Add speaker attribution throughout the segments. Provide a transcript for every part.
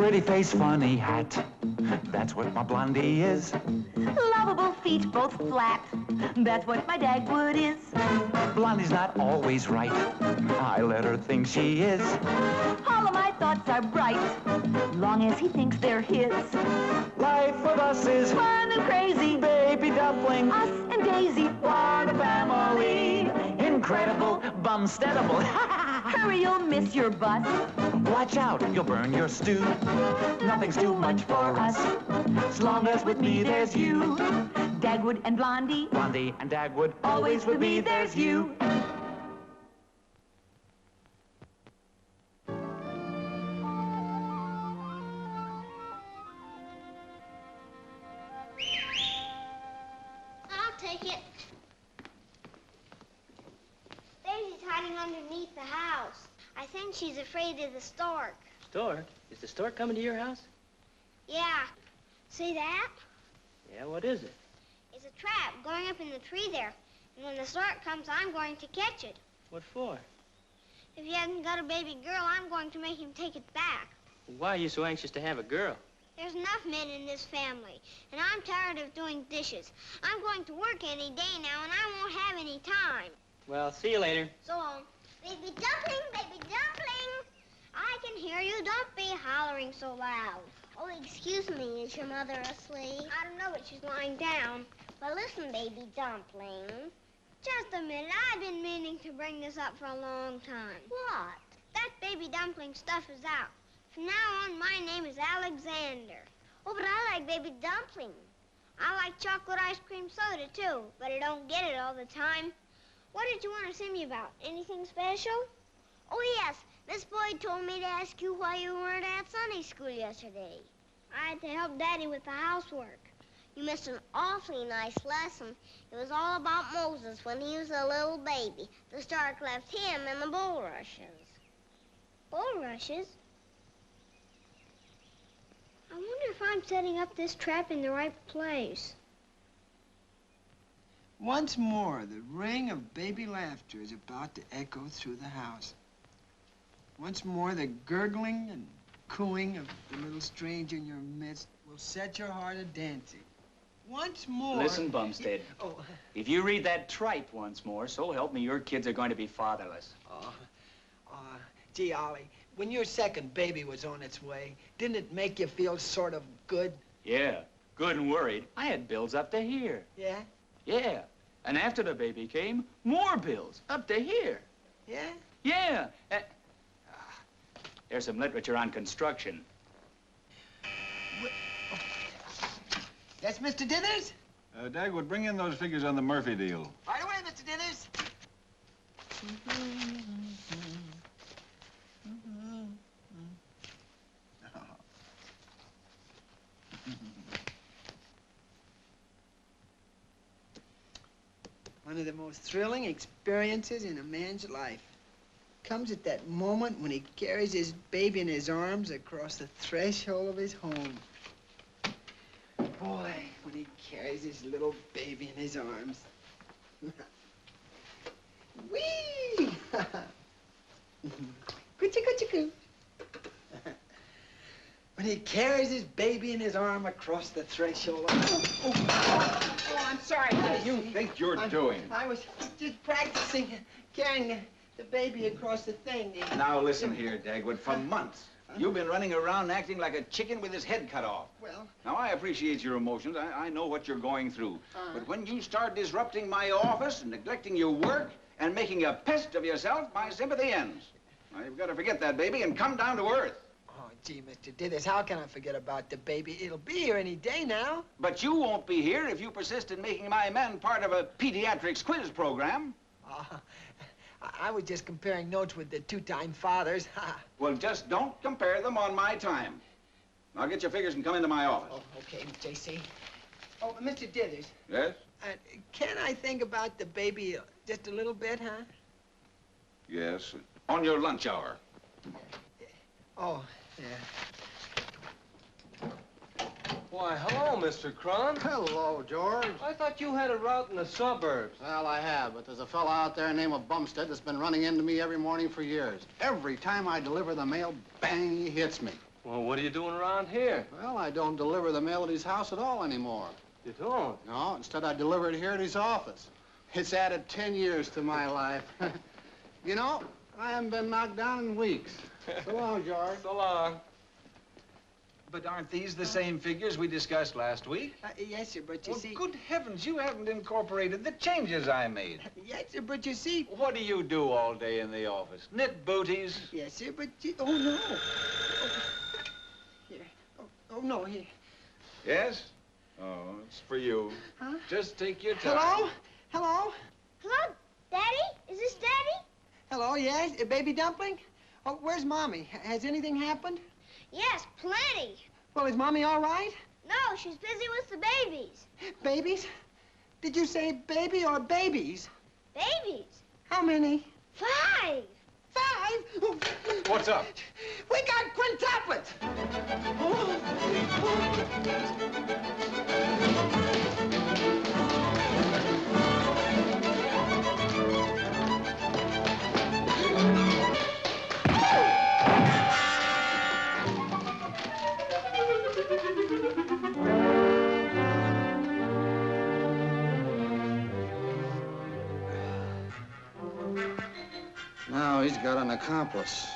Speaker 1: Pretty face, funny hat. That's what my Blondie is.
Speaker 2: Lovable feet, both flat. That's what my Dagwood is.
Speaker 1: Blondie's not always right. I let her think she is.
Speaker 2: All of my thoughts are bright, long as he thinks they're his.
Speaker 1: Life with us is
Speaker 2: Fun and crazy.
Speaker 1: Baby dumpling.
Speaker 2: Us and Daisy.
Speaker 1: What a family. Incredible, bumsteadable.
Speaker 2: Hurry, you'll miss your bus.
Speaker 1: Watch out, you'll burn your stew. Nothing's too much for us, as long as with me there's you.
Speaker 2: Dagwood and Blondie.
Speaker 1: Blondie and Dagwood,
Speaker 2: Always with me there's you.
Speaker 3: I'll take it. Daisy's hiding underneath the house. I think she's afraid of the stork.
Speaker 4: Stork? Is the stork coming to your house?
Speaker 3: Yeah. See that?
Speaker 4: Yeah, what is it?
Speaker 3: It's a trap going up in the tree there. And when the stork comes, I'm going to catch it.
Speaker 4: What for?
Speaker 3: If he hasn't got a baby girl, I'm going to make him take it back.
Speaker 4: Why are you so anxious to have a girl?
Speaker 3: There's enough men in this family, and I'm tired of doing dishes. I'm going to work any day now, and I won't have any time.
Speaker 4: Well, see you later.
Speaker 3: So long. Baby dumpling, baby dumpling. I can hear you. Don't be hollering so loud. Oh, excuse me. Is your mother asleep? I don't know, but she's lying down. Well, listen, baby dumpling. Just a minute. I've been meaning to bring this up for a long time. What? That baby dumpling stuff is out. From now on, my name is Alexander. Oh, but I like baby dumpling. I like chocolate ice cream soda, too, but I don't get it all the time. What did you want to see me about? Anything special? Oh, yes. Miss Boyd told me to ask you why you weren't at Sunday school yesterday. I had to help Daddy with the housework. You missed an awfully nice lesson. It was all about Moses when he was a little baby. The stork left him in the bulrushes. Bulrushes? I wonder if I'm setting up this trap in the right place.
Speaker 5: Once more, the ring of baby laughter is about to echo through the house. Once more, the gurgling and cooing of the little stranger in your midst will set your heart a-dancing. Once more...
Speaker 6: Listen, Bumstead. If you read that tripe once more, so help me, your kids are going to be fatherless.
Speaker 5: Gee, Ollie, when your second baby was on its way, didn't it make you feel sort of good?
Speaker 6: Yeah, good and worried. I had bills up to here.
Speaker 5: Yeah?
Speaker 6: Yeah. And after the baby came, more bills up to here.
Speaker 5: Yeah?
Speaker 6: Yeah. There's some literature on construction.
Speaker 5: That's Mr. Dithers?
Speaker 7: Dagwood, bring in those figures on the Murphy deal.
Speaker 5: Right away, Mr. Dithers. One of the most thrilling experiences in a man's life comes at that moment when he carries his baby in his arms across the threshold of his home. Boy, when he carries his little baby in his arms. Whee! Coochie-coochie-coo. When he carries his baby in his arm across the threshold of... Oh, I'm sorry.
Speaker 7: What do you think you're doing?
Speaker 5: I was just practicing carrying the baby across the thing.
Speaker 7: Now, listen here, Dagwood. For months, you've been running around acting like a chicken with his head cut off.
Speaker 5: Well...
Speaker 7: Now, I appreciate your emotions. I know what you're going through. But when you start disrupting my office and neglecting your work and making a pest of yourself, my sympathy ends. Now, you've got to forget that baby and come down to earth.
Speaker 5: Oh, gee, Mr. Dithers, how can I forget about the baby? It'll be here any day now.
Speaker 7: But you won't be here if you persist in making my men part of a pediatrics quiz program.
Speaker 5: I was just comparing notes with the two-time fathers.
Speaker 7: Well, just don't compare them on my time. Now get your figures and come into my office.
Speaker 5: Oh, okay, J.C. Oh, Mr. Dithers.
Speaker 7: Yes?
Speaker 5: Can I think about the baby just a little bit, huh?
Speaker 7: Yes. On your lunch hour.
Speaker 5: Oh, yeah.
Speaker 8: Why, hello, Mr. Cron.
Speaker 9: Hello, George.
Speaker 8: I thought you had a route in the suburbs.
Speaker 9: Well, I have, but there's a fellow out there named Bumstead that's been running into me every morning for years. Every time I deliver the mail, bang, he hits me.
Speaker 8: Well, what are you doing around here?
Speaker 9: Well, I don't deliver the mail at his house at all anymore.
Speaker 8: You don't?
Speaker 9: No, instead I deliver it here at his office. It's added 10 years to my life. You know, I haven't been knocked down in weeks. So long, George.
Speaker 8: So long.
Speaker 7: But aren't these the same figures we discussed last week?
Speaker 5: Yes, sir, but you
Speaker 7: Well,
Speaker 5: see...
Speaker 7: good heavens, you haven't incorporated the changes I made.
Speaker 5: Yes, sir, but you see...
Speaker 7: What do you do all day in the office? Knit booties?
Speaker 5: Yes, sir, but you... Oh, no. Oh. Here. Oh, no, here.
Speaker 7: Yes? Oh, it's for you.
Speaker 5: Huh?
Speaker 7: Just take your time.
Speaker 5: Hello? Hello?
Speaker 3: Hello, Daddy? Is this Daddy?
Speaker 5: Hello, yes? Baby Dumpling? Oh, where's Mommy? Has anything happened?
Speaker 3: Yes, plenty.
Speaker 5: Well, is Mommy all right?
Speaker 3: No, she's busy with the babies.
Speaker 5: Babies? Did you say baby or babies?
Speaker 3: Babies?
Speaker 5: How many?
Speaker 3: 5.
Speaker 5: 5?
Speaker 7: What's up?
Speaker 5: We got quintuplets!
Speaker 9: Now he's got an accomplice.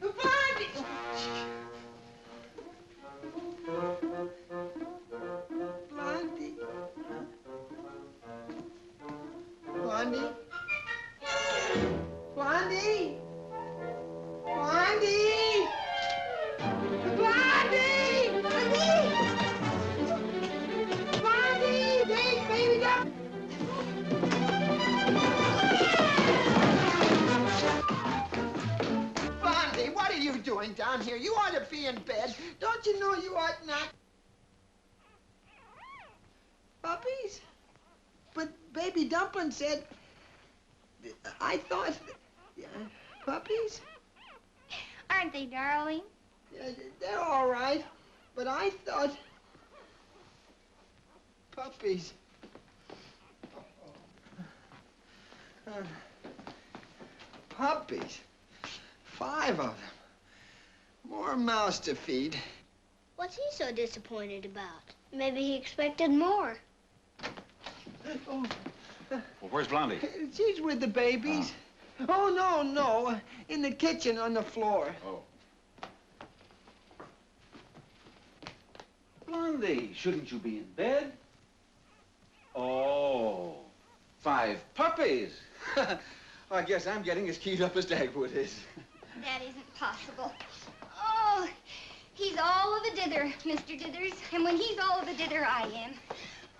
Speaker 5: Blondie. Blondie. Blondie. Blondie. Blondie. Blondie. Hey, baby duck. Blondie, what are you doing down here? You ought to be in bed. Don't you know you ought not? Puppies? But Baby Dumpling said... I thought... Puppies?
Speaker 3: Aren't they, darling?
Speaker 5: They're all right, but I thought... Puppies. Puppies? 5 of them. More mouths to feed.
Speaker 3: What's he so disappointed about? Maybe he expected more.
Speaker 5: Oh,
Speaker 7: Well, where's Blondie?
Speaker 5: she's with the babies. Oh, no. In the kitchen on the floor.
Speaker 7: Oh. Blondie, shouldn't you be in bed? Oh, 5 puppies. I guess I'm getting as keyed up as Dagwood is.
Speaker 10: That isn't possible. Oh, he's all of a dither, Mr. Dithers. And when he's all of a dither, I am.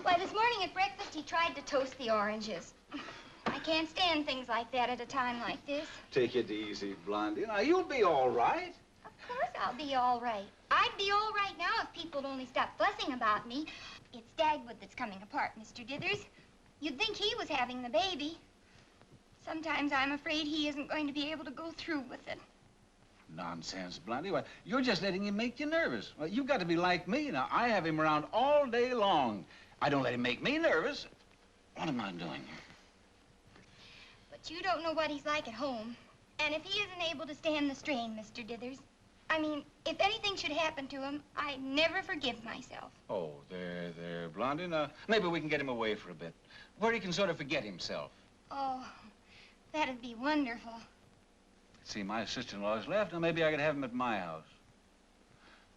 Speaker 10: Why, this morning at breakfast, he tried to toast the oranges. I can't stand things like that at a time like this.
Speaker 7: Take it easy, Blondie. Now, you'll be all right.
Speaker 10: Of course I'll be all right. I'd be all right now if people would only stop fussing about me. It's Dagwood that's coming apart, Mr. Dithers. You'd think he was having the baby. Sometimes I'm afraid he isn't going to be able to go through with it.
Speaker 7: Nonsense, Blondie. Why, you're just letting him make you nervous. Well, you've got to be like me. Now, I have him around all day long. I don't let him make me nervous. What am I doing?
Speaker 10: But you don't know what he's like at home. And if he isn't able to stand the strain, Mr. Dithers, I mean, if anything should happen to him, I never forgive myself.
Speaker 7: Oh, there, Blondie. Now, maybe we can get him away for a bit, where he can sort of forget himself.
Speaker 10: Oh, that'd be wonderful.
Speaker 7: See, my sister-in-law's left. Now, maybe I could have him at my house.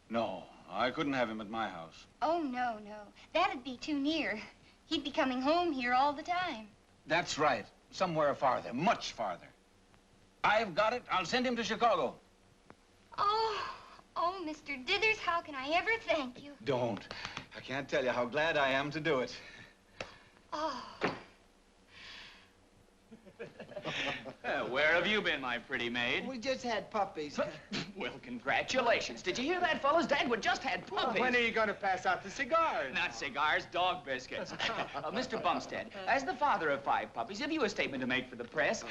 Speaker 7: No, I couldn't have him at my house.
Speaker 10: Oh, no. That'd be too near. He'd be coming home here all the time.
Speaker 7: That's right. Somewhere farther, much farther. I've got it. I'll send him to Chicago.
Speaker 10: Oh, Mr. Dithers, how can I ever thank you?
Speaker 7: Don't. I can't tell you how glad I am to do it.
Speaker 10: Oh.
Speaker 6: Where have you been, my pretty maid?
Speaker 5: We just had puppies.
Speaker 6: Well, congratulations. Did you hear that, fellas? Dagwood just had puppies.
Speaker 8: When are you going to pass out the cigars?
Speaker 6: Not cigars, dog biscuits. Mr. Bumstead, as the father of 5 puppies, have you a statement to make for the press?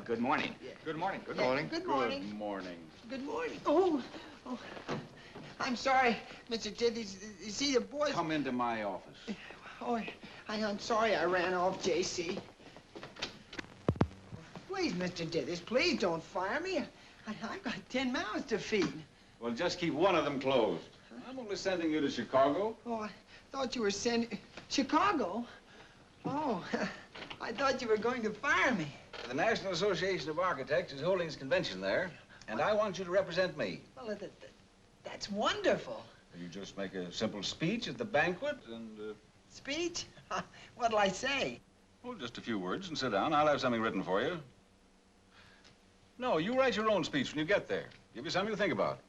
Speaker 6: Good morning. Good morning.
Speaker 9: Good morning.
Speaker 5: Good morning.
Speaker 7: Good morning.
Speaker 5: Good morning. Oh. I'm sorry, Mr. Dithers. You see, the boys...
Speaker 7: Come into my office.
Speaker 5: Oh, I'm sorry I ran off, J.C. Please, Mr. Dithers, please don't fire me. I've got 10 mouths to feed.
Speaker 7: Well, just keep one of them closed. I'm only sending you to Chicago.
Speaker 5: Oh, I thought you were sending... Chicago? Oh, I thought you were going to fire me.
Speaker 7: The National Association of Architects is holding its convention there, and I want you to represent me.
Speaker 5: Well, that's wonderful.
Speaker 7: You just make a simple speech at the banquet and...
Speaker 5: Speech? What'll I say?
Speaker 7: Well, just a few words and sit down. I'll have something written for you. No, you write your own speech when you get there. Give you something to think about.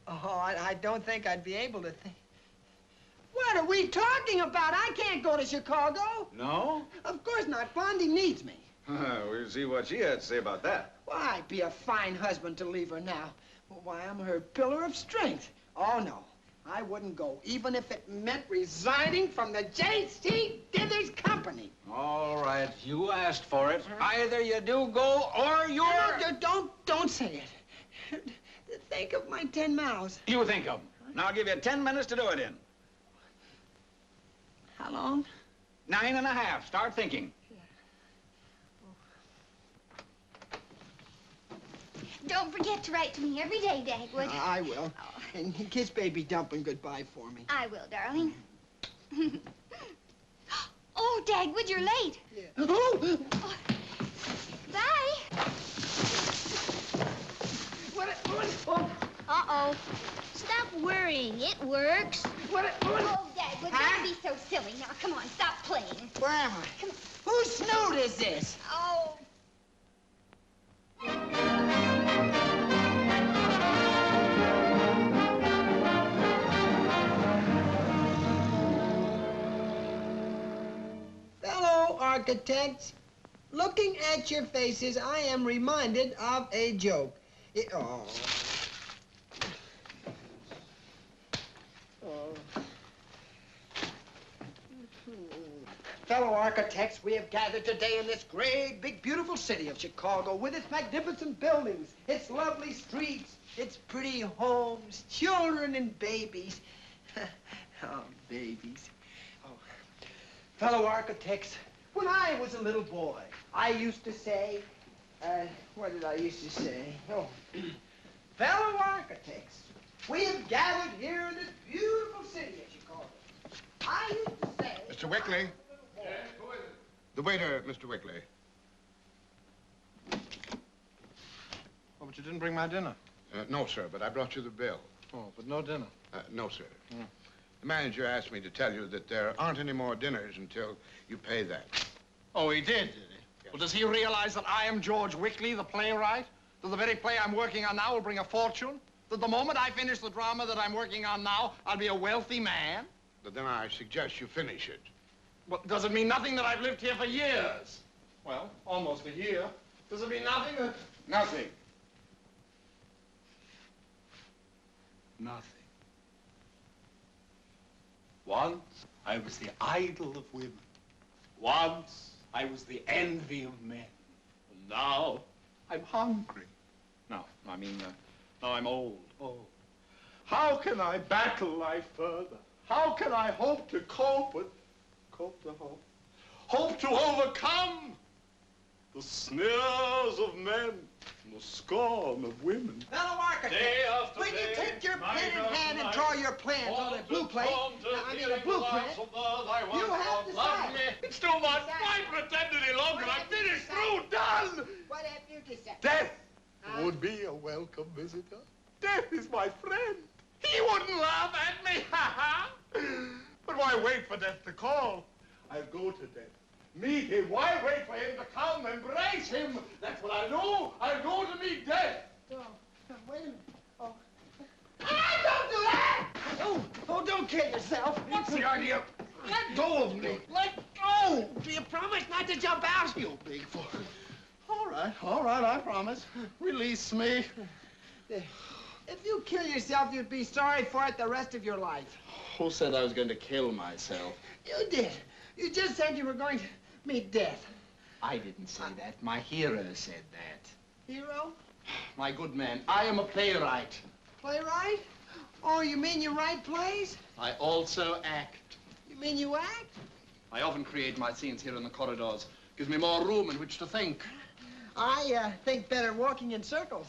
Speaker 5: Oh, I don't think I'd be able to think. What are we talking about? I can't go to Chicago.
Speaker 7: No?
Speaker 5: Of course not. Blondie needs me.
Speaker 7: We'll see what she had to say about that.
Speaker 5: Why, I'd be a fine husband to leave her now. Why, I'm her pillar of strength. Oh, no. I wouldn't go, even if it meant resigning from the J.C. Dithers Company.
Speaker 7: All right, you asked for it. Either you do go or you're...
Speaker 5: No, don't say it. Think of my 10 mouths.
Speaker 7: You think of them. Now I'll give you 10 minutes to do it in.
Speaker 5: How long?
Speaker 7: 9.5. Start thinking.
Speaker 10: Don't forget to write to me every day, Dagwood.
Speaker 5: I will. And kiss baby Dumpling goodbye for me.
Speaker 10: I will, darling. Oh, Dagwood, you're late.
Speaker 5: Yeah.
Speaker 10: Oh. Bye.
Speaker 3: Uh-oh. Stop worrying. It works.
Speaker 10: Oh, Dagwood, don't be so silly. Now, come on, stop playing.
Speaker 5: Where am I?
Speaker 10: Come on.
Speaker 5: Whose snoot is this?
Speaker 10: Oh.
Speaker 5: Fellow architects, looking at your faces, I am reminded of a joke. Oh. Fellow architects, we have gathered today in this great, big, beautiful city of Chicago with its magnificent buildings, its lovely streets, its pretty homes, children and babies. Oh, babies. Oh. Fellow architects, when I was a little boy, I used to say, what did I used to say? Oh, fellow architects, we have gathered here in this beautiful city of Chicago. I used to say...
Speaker 9: Mr. Wickley.
Speaker 8: Yes, who is it?
Speaker 9: The waiter, Mr. Wickley. Oh, but you didn't bring my dinner. No, sir, but I brought you the bill. Oh, but no dinner? No, sir. The manager asked me to tell you that there aren't any more dinners until you pay that.
Speaker 11: Oh, he did he? Yes. Well, does he realize that I am George Wickley, the playwright? That the very play I'm working on now will bring a fortune? That the moment I finish the drama that I'm working on now, I'll be a wealthy man?
Speaker 9: But then I suggest you finish it.
Speaker 11: Well, does it mean nothing that I've lived here for years? Well, almost a year. Does it mean nothing that...
Speaker 9: Nothing.
Speaker 12: Nothing. Once, I was the idol of women. Once, I was the envy of men. And now, I'm hungry.
Speaker 11: No, I mean, now I'm old. Oh. How can I battle life further? How can I hope to cope with... Cope to hope? Hope to overcome the sneers of men and the scorn of women.
Speaker 5: Fellow architects, when you take your pen in hand and draw your plans on a blueprint, a blueprint, you have to decide.
Speaker 11: It's too much. Why pretend any longer? I'm finished, through, done.
Speaker 5: What have you decided?
Speaker 11: Death would be a welcome visitor. Death is my friend. He wouldn't laugh at me, But why wait for death to call? I'll go to death. Meet him. Why wait for him to come? Embrace him. That's what I'll do. I'll go to meet death.
Speaker 5: Oh, wait a minute. Oh. Don't do that! Oh, don't kill yourself.
Speaker 11: What's the idea? Let go of me. Let go.
Speaker 5: Do you promise not to jump out?
Speaker 11: You big fool. All right, I promise. Release me.
Speaker 5: If you kill yourself, you'd be sorry for it the rest of your life.
Speaker 11: Who said I was going to kill myself?
Speaker 5: You did. You just said you were going to meet death.
Speaker 11: I didn't say that. My hero said that.
Speaker 5: Hero?
Speaker 11: My good man, I am a playwright.
Speaker 5: Playwright? Oh, you mean you write plays?
Speaker 11: I also act.
Speaker 5: You mean you act?
Speaker 11: I often create my scenes here in the corridors. Gives me more room in which to think.
Speaker 5: I think better walking in circles.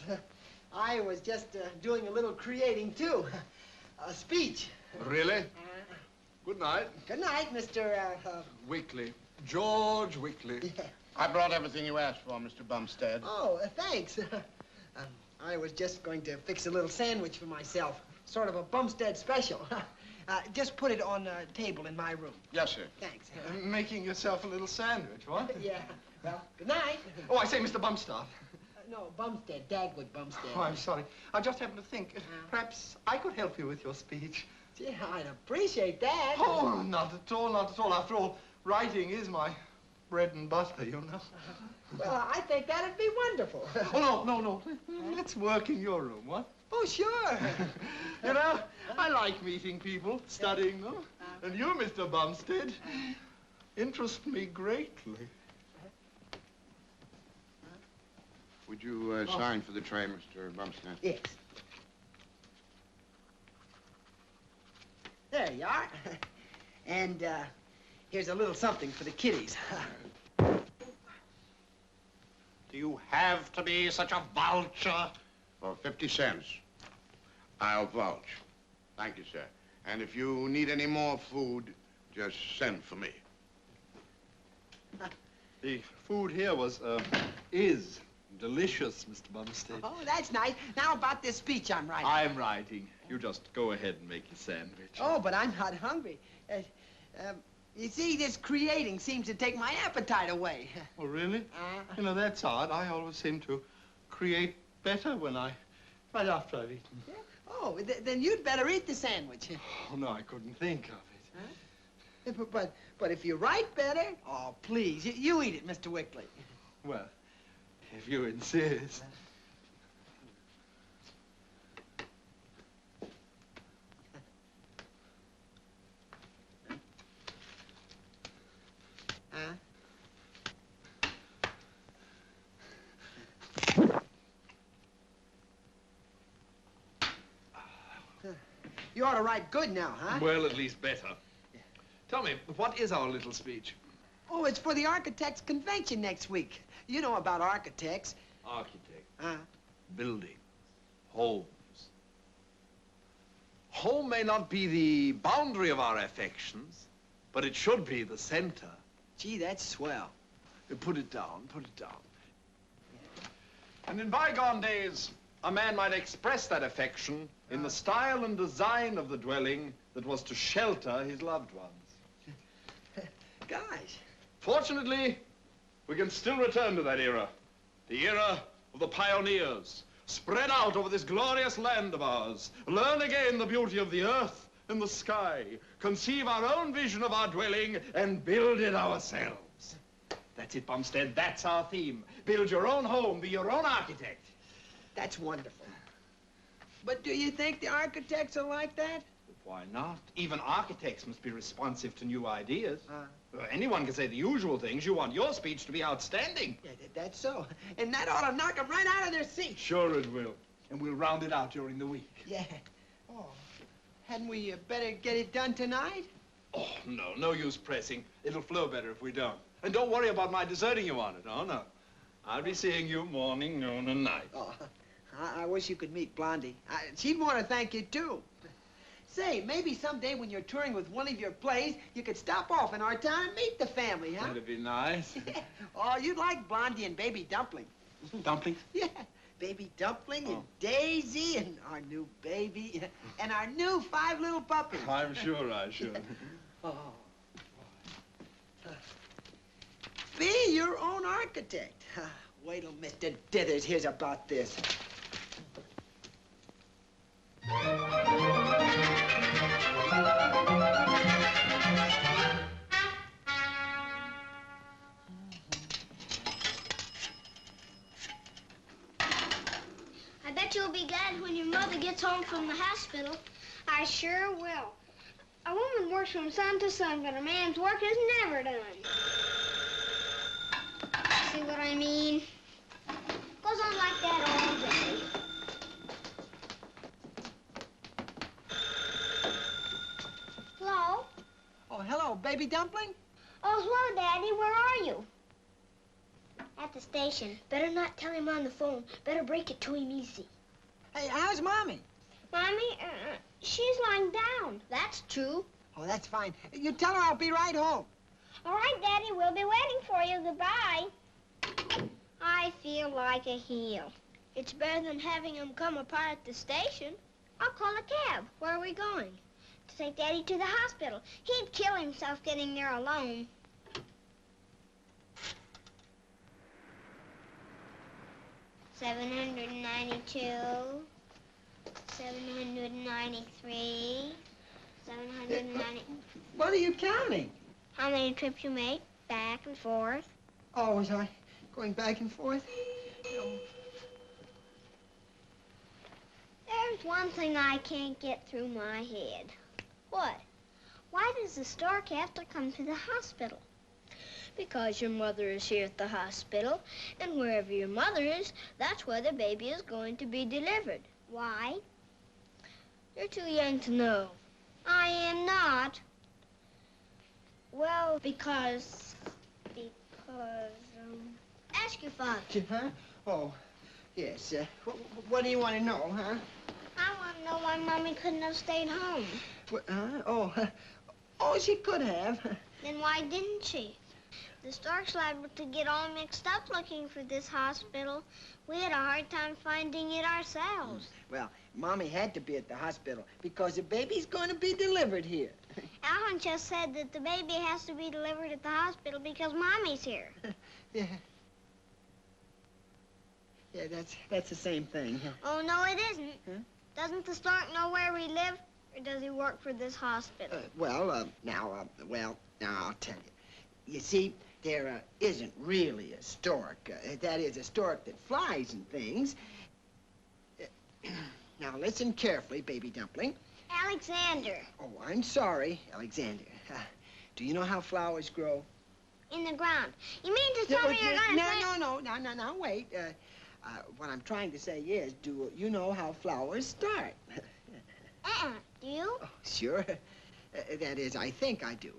Speaker 5: I was just doing a little creating, too. A speech.
Speaker 11: Really? Good night.
Speaker 5: Good night, Mr.
Speaker 11: Wickley. George Wickley.
Speaker 5: Yeah.
Speaker 9: I brought everything you asked for, Mr. Bumstead.
Speaker 5: Oh, thanks. I was just going to fix a little sandwich for myself. Sort of a Bumstead special. Just put it on a table in my room.
Speaker 9: Yes, sir.
Speaker 5: Thanks.
Speaker 11: Making yourself a little sandwich, what?
Speaker 5: Yeah. Well, good night.
Speaker 11: Oh, I say, Mr. Bumstead.
Speaker 5: No, Bumstead. Dagwood Bumstead.
Speaker 11: Oh, I'm sorry. I just happened to think, perhaps I could help you with your speech.
Speaker 5: Gee, I'd appreciate that.
Speaker 11: Oh, not at all, not at all. After all, writing is my bread and butter, you know.
Speaker 5: Well, I think that'd be wonderful.
Speaker 11: Oh, no. Let's work in your room, what?
Speaker 5: Oh, sure.
Speaker 11: You know, I like meeting people, studying them. And you, Mr. Bumstead, interest me greatly.
Speaker 9: Would you sign for the tray, Mr. Bumstead?
Speaker 5: Yes. There you are. And here's a little something for the kiddies.
Speaker 12: Do you have to be such a vulture?
Speaker 9: For 50 cents, I'll vouch. Thank you, sir. And if you need any more food, just send for me.
Speaker 11: The food here is delicious, Mr. Bumstead.
Speaker 5: Oh, that's nice. Now about this speech I'm writing.
Speaker 11: I'm writing. You just go ahead and make your sandwich.
Speaker 5: Oh, but I'm not hungry. You see, this creating seems to take my appetite away.
Speaker 11: Oh, really? You know, that's odd. I always seem to create better right after I've eaten.
Speaker 5: Yeah? Oh, then you'd better eat the sandwich.
Speaker 11: Oh, no, I couldn't think of it.
Speaker 5: Huh? But if you write better, oh, please, you eat it, Mr. Wickley.
Speaker 11: Well, if you insist.
Speaker 5: You ought to write good now, huh?
Speaker 11: Well, at least better. Tell me, what is our little speech?
Speaker 5: Oh, it's for the architects' convention next week. You know about architects.
Speaker 11: Architect. Building. Homes. Home may not be the boundary of our affections, but it should be the center.
Speaker 5: Gee, that's swell.
Speaker 11: Put it down, put it down. And in bygone days, a man might express that affection in the style and design of the dwelling that was to shelter his loved ones.
Speaker 5: Gosh.
Speaker 11: Fortunately, we can still return to that era. The era of the pioneers. Spread out over this glorious land of ours. Learn again the beauty of the earth and the sky. Conceive our own vision of our dwelling and build it ourselves. That's it, Bumstead. That's our theme. Build your own home. Be your own architect.
Speaker 5: That's wonderful. But do you think the architects are like that?
Speaker 11: Why not? Even architects must be responsive to new ideas. Anyone can say the usual things. You want your speech to be outstanding.
Speaker 5: Yeah, that's so. And that ought to knock them right out of their seats.
Speaker 11: Sure it will. And we'll round it out during the week.
Speaker 5: Yeah. Oh, hadn't we better get it done tonight?
Speaker 11: Oh, no use pressing. It'll flow better if we don't. And don't worry about my deserting you on it. Oh, no. I'll be seeing you morning, noon, and night.
Speaker 5: Oh, I wish you could meet Blondie. She'd want to thank you, too. Say, maybe someday when you're touring with one of your plays, you could stop off in our town and meet the family, huh?
Speaker 11: That'd be nice.
Speaker 5: Oh, you'd like Blondie and Baby Dumpling.
Speaker 11: Dumpling?
Speaker 5: Yeah. Baby Dumpling and Daisy and our new baby and our new 5 little puppies.
Speaker 11: I'm sure I should.
Speaker 5: Oh. Be your own architect. Wait till Mr. Dithers hears about this.
Speaker 3: I bet you'll be glad when your mother gets home from the hospital. I sure will. A woman works from sun to sun, but a man's work is never done. See what I mean? Goes on like that all day. Hello?
Speaker 5: Oh, hello, Baby Dumpling?
Speaker 3: Oh, hello, Daddy. Where are you? At the station. Better not tell him on the phone. Better break it to him easy.
Speaker 5: Hey, how's Mommy?
Speaker 3: Mommy, she's lying down. That's true.
Speaker 5: Oh, that's fine. You tell her I'll be right home.
Speaker 3: All right, Daddy, we'll be waiting for you. Goodbye. I feel like a heel. It's better than having him come apart at the station. I'll call a cab. Where are we going? To take Daddy to the hospital. He'd kill himself getting there alone. $792, $793, $790.
Speaker 5: What are you counting?
Speaker 3: How many trips you make, back and forth.
Speaker 5: Oh, was I going back and forth? No.
Speaker 3: There's one thing I can't get through my head. What? Why does the stork have to come to the hospital? Because your mother is here at the hospital, and wherever your mother is, that's where the baby is going to be delivered. Why? You're too young to know. I am not. Well, because, ask your father.
Speaker 5: Huh? Oh, yes. What do you want to know, huh?
Speaker 3: I want to know why Mommy couldn't have stayed home.
Speaker 5: What, oh, she could have.
Speaker 3: Then why didn't she? The stork's liable to get all mixed up looking for this hospital. We had a hard time finding it ourselves.
Speaker 5: Well, Mommy had to be at the hospital because the baby's going to be delivered here.
Speaker 3: Alan just said that the baby has to be delivered at the hospital because Mommy's here.
Speaker 5: Yeah. Yeah, that's the same thing.
Speaker 3: Oh, no, it isn't.
Speaker 5: Huh?
Speaker 3: Doesn't the stork know where we live, or does he work for this hospital?
Speaker 5: Now I'll tell you. You see, there isn't really a stork. That is, a stork that flies and things. Now, listen carefully, baby dumpling.
Speaker 3: Alexander.
Speaker 5: Oh, I'm sorry, Alexander. Do you know how flowers grow?
Speaker 3: In the ground. You mean to tell me you're going to
Speaker 5: No, wait. What I'm trying to say is, do you know how flowers start?
Speaker 3: Do you?
Speaker 5: Oh, sure. That is, I think I do.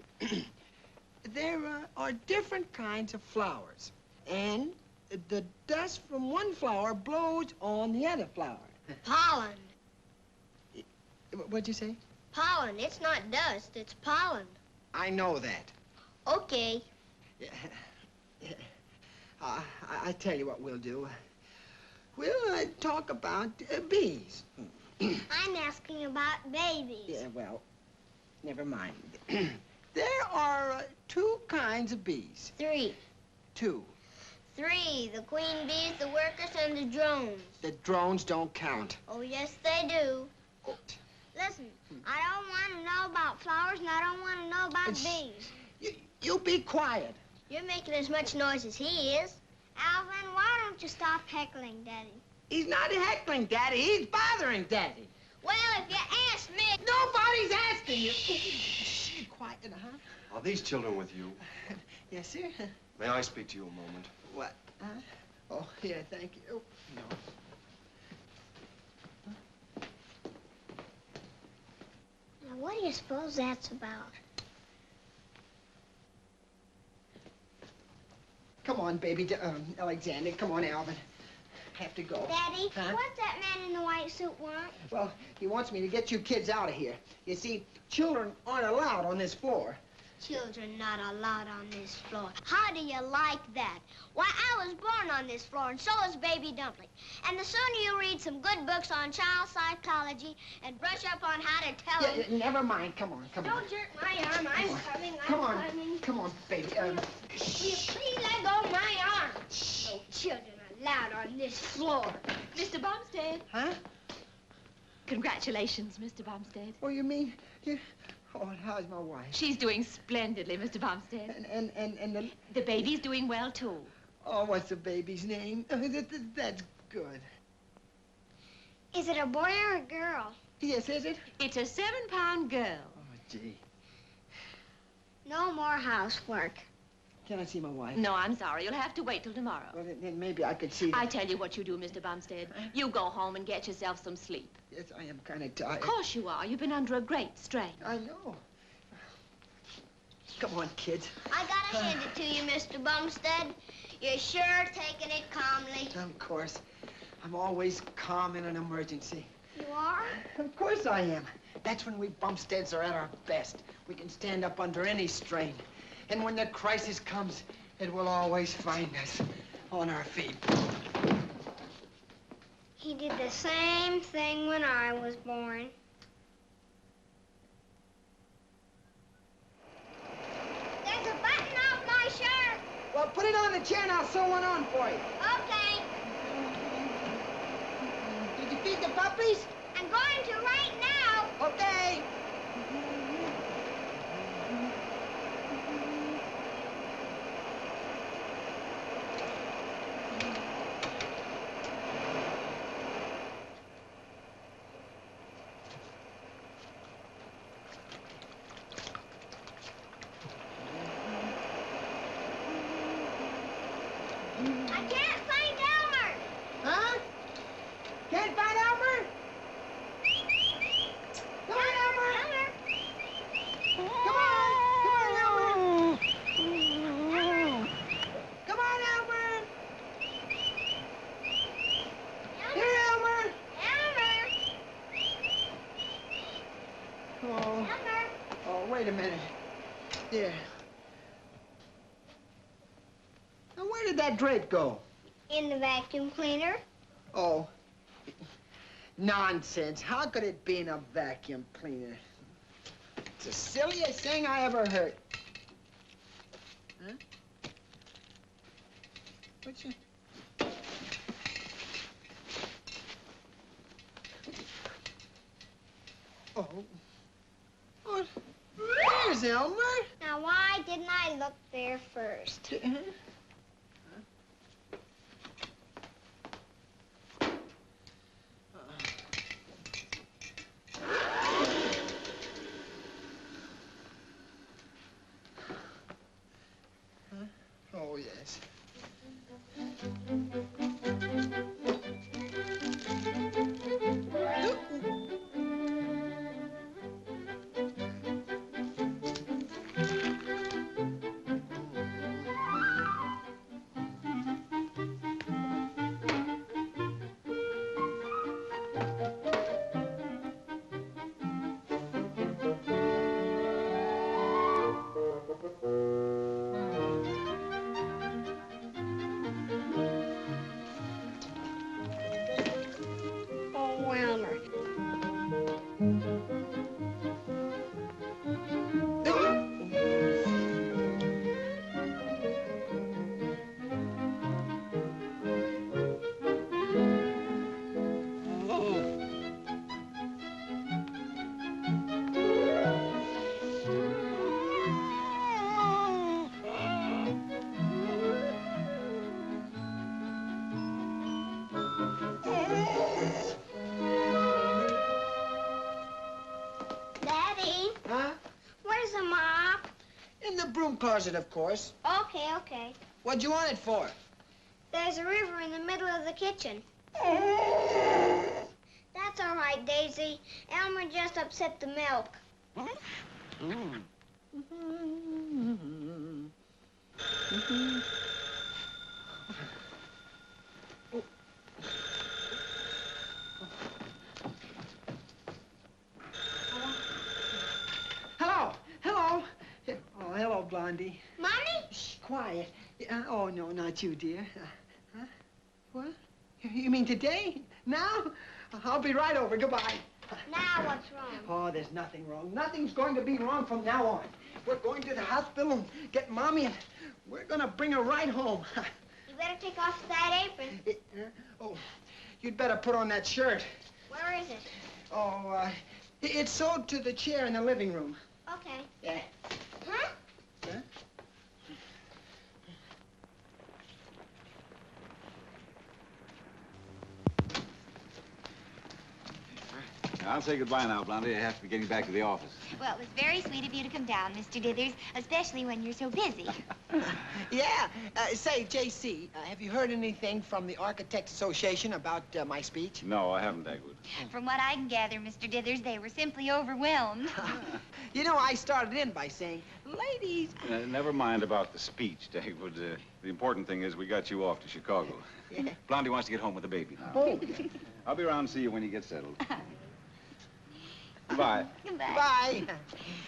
Speaker 5: There are different kinds of flowers, and the dust from one flower blows on the other flower.
Speaker 3: Pollen.
Speaker 5: What'd you say?
Speaker 3: Pollen. It's not dust, it's pollen.
Speaker 5: I know that.
Speaker 3: Okay.
Speaker 5: I tell you what we'll do. We'll talk about bees.
Speaker 3: I'm asking about babies.
Speaker 5: Yeah, well, never mind. There are 2 kinds of bees.
Speaker 3: 3.
Speaker 5: 2.
Speaker 3: 3. The queen bees, the workers, and the drones.
Speaker 5: The drones don't count.
Speaker 3: Oh, yes, they do.
Speaker 5: Oh.
Speaker 3: Listen, I don't want to know about flowers, and I don't want to know about bees.
Speaker 5: You be quiet.
Speaker 3: You're making as much noise as he is. Alvin, why don't you stop heckling Daddy?
Speaker 5: He's not heckling Daddy. He's bothering Daddy.
Speaker 3: Well, if you ask me...
Speaker 5: Nobody's asking you. Shh, quiet, huh?
Speaker 13: Are these children with you?
Speaker 5: Yes, sir.
Speaker 13: May I speak to you a moment?
Speaker 5: What? Oh, yeah, thank you.
Speaker 13: No.
Speaker 3: Now, what do you suppose that's about?
Speaker 5: Come on, baby, Alexander. Come on, Alvin. Have to go.
Speaker 3: Daddy,
Speaker 5: huh?
Speaker 3: what's that man in the white suit want?
Speaker 5: Well, he wants me to get you kids out of here. You see, children aren't allowed on this floor.
Speaker 3: Children not allowed on this floor. How do you like that? Why, I was born on this floor, and so is Baby Dumpling. And the sooner you read some good books on child psychology and brush up on how to tell them...
Speaker 5: Yeah, never mind. Come on.
Speaker 3: Don't jerk my arm. I'm coming.
Speaker 5: Come on, baby.
Speaker 3: Will you please let go of my arm? No children allowed on this floor.
Speaker 2: Mr. Bumstead.
Speaker 5: Huh?
Speaker 2: Congratulations, Mr. Bumstead.
Speaker 5: Oh, you mean... Oh, how's my wife?
Speaker 2: She's doing splendidly, Mr. Bumstead.
Speaker 5: And
Speaker 2: the baby's doing well, too.
Speaker 5: Oh, what's the baby's name? That's good.
Speaker 3: Is it a boy or a girl?
Speaker 5: Yes, is it?
Speaker 2: It's a 7-pound girl.
Speaker 5: Oh, gee.
Speaker 3: No more housework.
Speaker 5: Can I see my wife?
Speaker 2: No, I'm sorry. You'll have to wait till tomorrow.
Speaker 5: Well, then maybe I could see her.
Speaker 2: I tell you what you do, Mr. Bumstead. You go home and get yourself some sleep.
Speaker 5: Yes, I am kind of tired.
Speaker 2: Of course you are. You've been under a great strain.
Speaker 5: I know. Come on, kids.
Speaker 3: I gotta hand it to you, Mr. Bumstead. You're sure taking it calmly?
Speaker 5: Of course. I'm always calm in an emergency.
Speaker 3: You are?
Speaker 5: Of course I am. That's when we Bumsteads are at our best. We can stand up under any strain. And when the crisis comes, it will always find us on our feet.
Speaker 3: He did the same thing when I was born. There's a button off my shirt.
Speaker 5: Well, put it on the chair and I'll sew one on for you.
Speaker 3: Okay.
Speaker 5: Did you feed the puppies?
Speaker 3: I'm going to right now.
Speaker 5: Okay.
Speaker 3: I can't find Elmer.
Speaker 5: Huh? Can't find Elmer? Come on, Elmer. Come on, Elmer. Come on, Elmer. Here, Elmer. Oh. Oh, wait a minute. Here. Now, where did that drape go?
Speaker 3: In the vacuum cleaner.
Speaker 5: Oh. Nonsense. How could it be in a vacuum cleaner? It's the silliest thing I ever heard. Huh? What's your... Oh. What? There's Elmer.
Speaker 3: Now, why didn't I look there first?
Speaker 5: Oh, yes.
Speaker 3: Oh, Elmer. Daddy,
Speaker 5: Huh?
Speaker 3: where's the mop?
Speaker 5: In the broom closet, of course.
Speaker 3: Okay, okay.
Speaker 5: What'd you want it for?
Speaker 3: There's a river in the middle of the kitchen. That's all right, Daisy. Elmer just upset the milk.
Speaker 5: Hello. Hello. Oh, hello, Blondie.
Speaker 3: Mommy?
Speaker 5: Shh, quiet. Oh, no, not you, dear. Huh? What? You mean today? Now? I'll be right over. Goodbye.
Speaker 3: Now what's wrong?
Speaker 5: Oh, there's nothing wrong. Nothing's going to be wrong from now on. We're going to the hospital and get Mommy, and we're going to bring her right home.
Speaker 3: You better take off that apron.
Speaker 5: Oh, you'd better put on that shirt.
Speaker 3: Where is it?
Speaker 5: Oh, it's sewed to the chair in the living room.
Speaker 3: Okay.
Speaker 5: Yeah.
Speaker 3: Huh?
Speaker 5: Huh?
Speaker 7: I'll say goodbye now, Blondie. I have to be getting back to the office.
Speaker 10: Well, it was very sweet of you to come down, Mr. Dithers, especially when you're so busy.
Speaker 5: Yeah. Say, J.C., have you heard anything from the Architects Association about my speech?
Speaker 7: No, I haven't, Dagwood.
Speaker 10: From what I can gather, Mr. Dithers, they were simply overwhelmed.
Speaker 5: You know, I started in by saying, ladies.
Speaker 7: Never mind about the speech, Dagwood. The important thing is we got you off to Chicago.
Speaker 5: Yeah.
Speaker 7: Blondie wants to get home with the baby now.
Speaker 5: Oh.
Speaker 7: I'll be around and see you when he gets settled. Goodbye.
Speaker 10: Goodbye.
Speaker 5: Bye.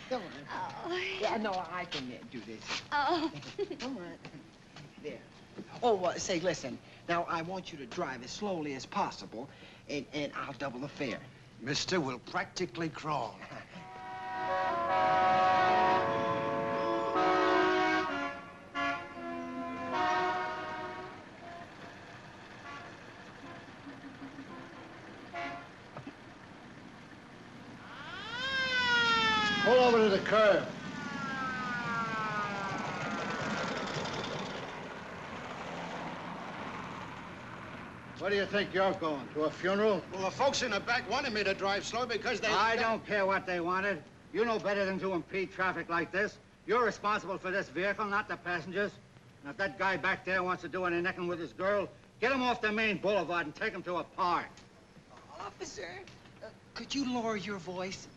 Speaker 5: Come on.
Speaker 10: Oh.
Speaker 5: Yeah, no, I can do this.
Speaker 10: Oh.
Speaker 5: Come on. There. Oh, say, listen. Now, I want you to drive as slowly as possible, and I'll double the fare.
Speaker 13: Mister will practically crawl.
Speaker 14: Pull over to the curb. Where do you think you're going? To a funeral?
Speaker 9: Well, the folks in the back wanted me to drive slow because they...
Speaker 14: I don't care what they wanted. You know better than to impede traffic like this. You're responsible for this vehicle, not the passengers. And if that guy back there wants to do any necking with his girl, get him off the main boulevard and take him to a park.
Speaker 5: Officer, could you lower your voice?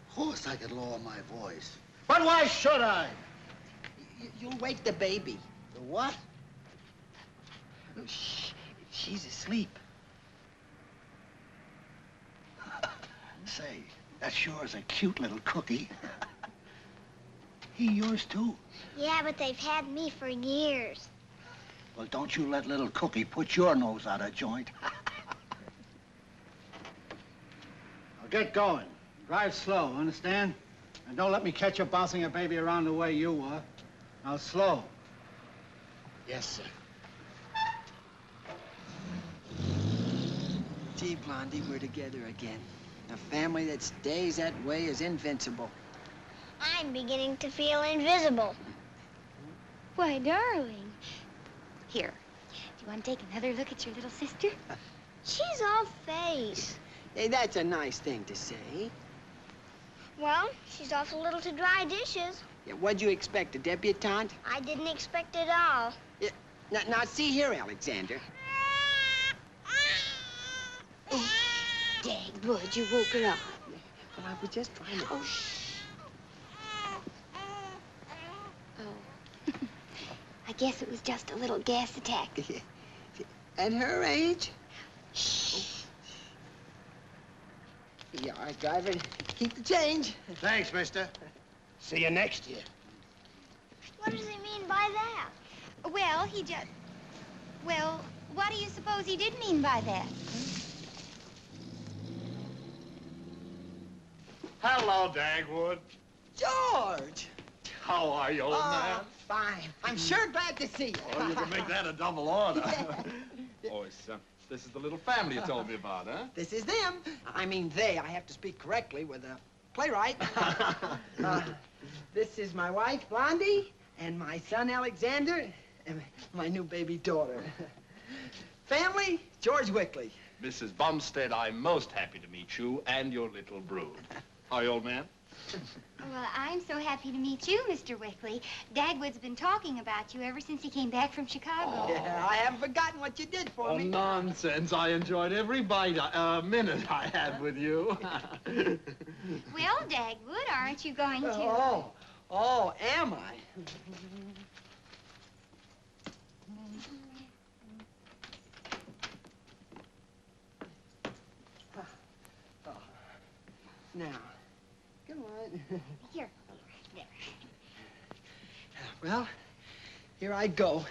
Speaker 14: Of course I could lower my voice. But why should I?
Speaker 5: You'll wake the baby.
Speaker 14: The what?
Speaker 5: Shh. She's asleep.
Speaker 14: Say, that sure is a cute little cookie. He yours too?
Speaker 3: Yeah, but they've had me for years.
Speaker 14: Well, don't you let little Cookie put your nose out of joint. Now get going. Drive slow, understand? And don't let me catch you bouncing a baby around the way you were. Now slow. Yes, sir.
Speaker 5: Gee, Blondie, we're together again. A family that stays that way is invincible.
Speaker 3: I'm beginning to feel invisible.
Speaker 10: Why, darling. Here, do you want to take another look at your little sister?
Speaker 3: She's all face.
Speaker 5: Hey, that's a nice thing to say.
Speaker 3: Well, she's awful little to dry dishes.
Speaker 5: Yeah, what'd you expect, a debutante?
Speaker 3: I didn't expect it all.
Speaker 5: Yeah, now, see here, Alexander.
Speaker 10: Dagwood, you woke her up.
Speaker 5: Well, I was just trying to...
Speaker 10: Oh, shh. Oh. I guess it was just a little gas attack.
Speaker 5: At her age?
Speaker 10: Shh.
Speaker 5: Yeah, all right, driver. Keep the change.
Speaker 14: Thanks, mister. See you next year.
Speaker 3: What does he mean by that?
Speaker 10: Well, he just... Well, what do you suppose he did mean by that?
Speaker 11: Hello, Dagwood.
Speaker 5: George!
Speaker 11: How are you, old man?
Speaker 5: Fine. I'm sure glad to see you.
Speaker 11: Oh, you can make that a double order. Oh, this is the little family you told me about, huh?
Speaker 5: This is them. I mean, they. I have to speak correctly with a playwright. This is my wife, Blondie, and my son, Alexander, and my new baby daughter. Family, George Wickley.
Speaker 12: Mrs. Bumstead, I'm most happy to meet you and your little brood. Hi, old man.
Speaker 10: Well, I'm so happy to meet you, Mr. Wickley. Dagwood's been talking about you ever since he came back from Chicago.
Speaker 5: Yeah, I haven't forgotten what you did for me.
Speaker 12: Oh, nonsense. I enjoyed every minute I had with you.
Speaker 10: Well, Dagwood, aren't you going to...
Speaker 5: Oh, am I? Now, come on.
Speaker 10: Here, there.
Speaker 5: Well, here I go.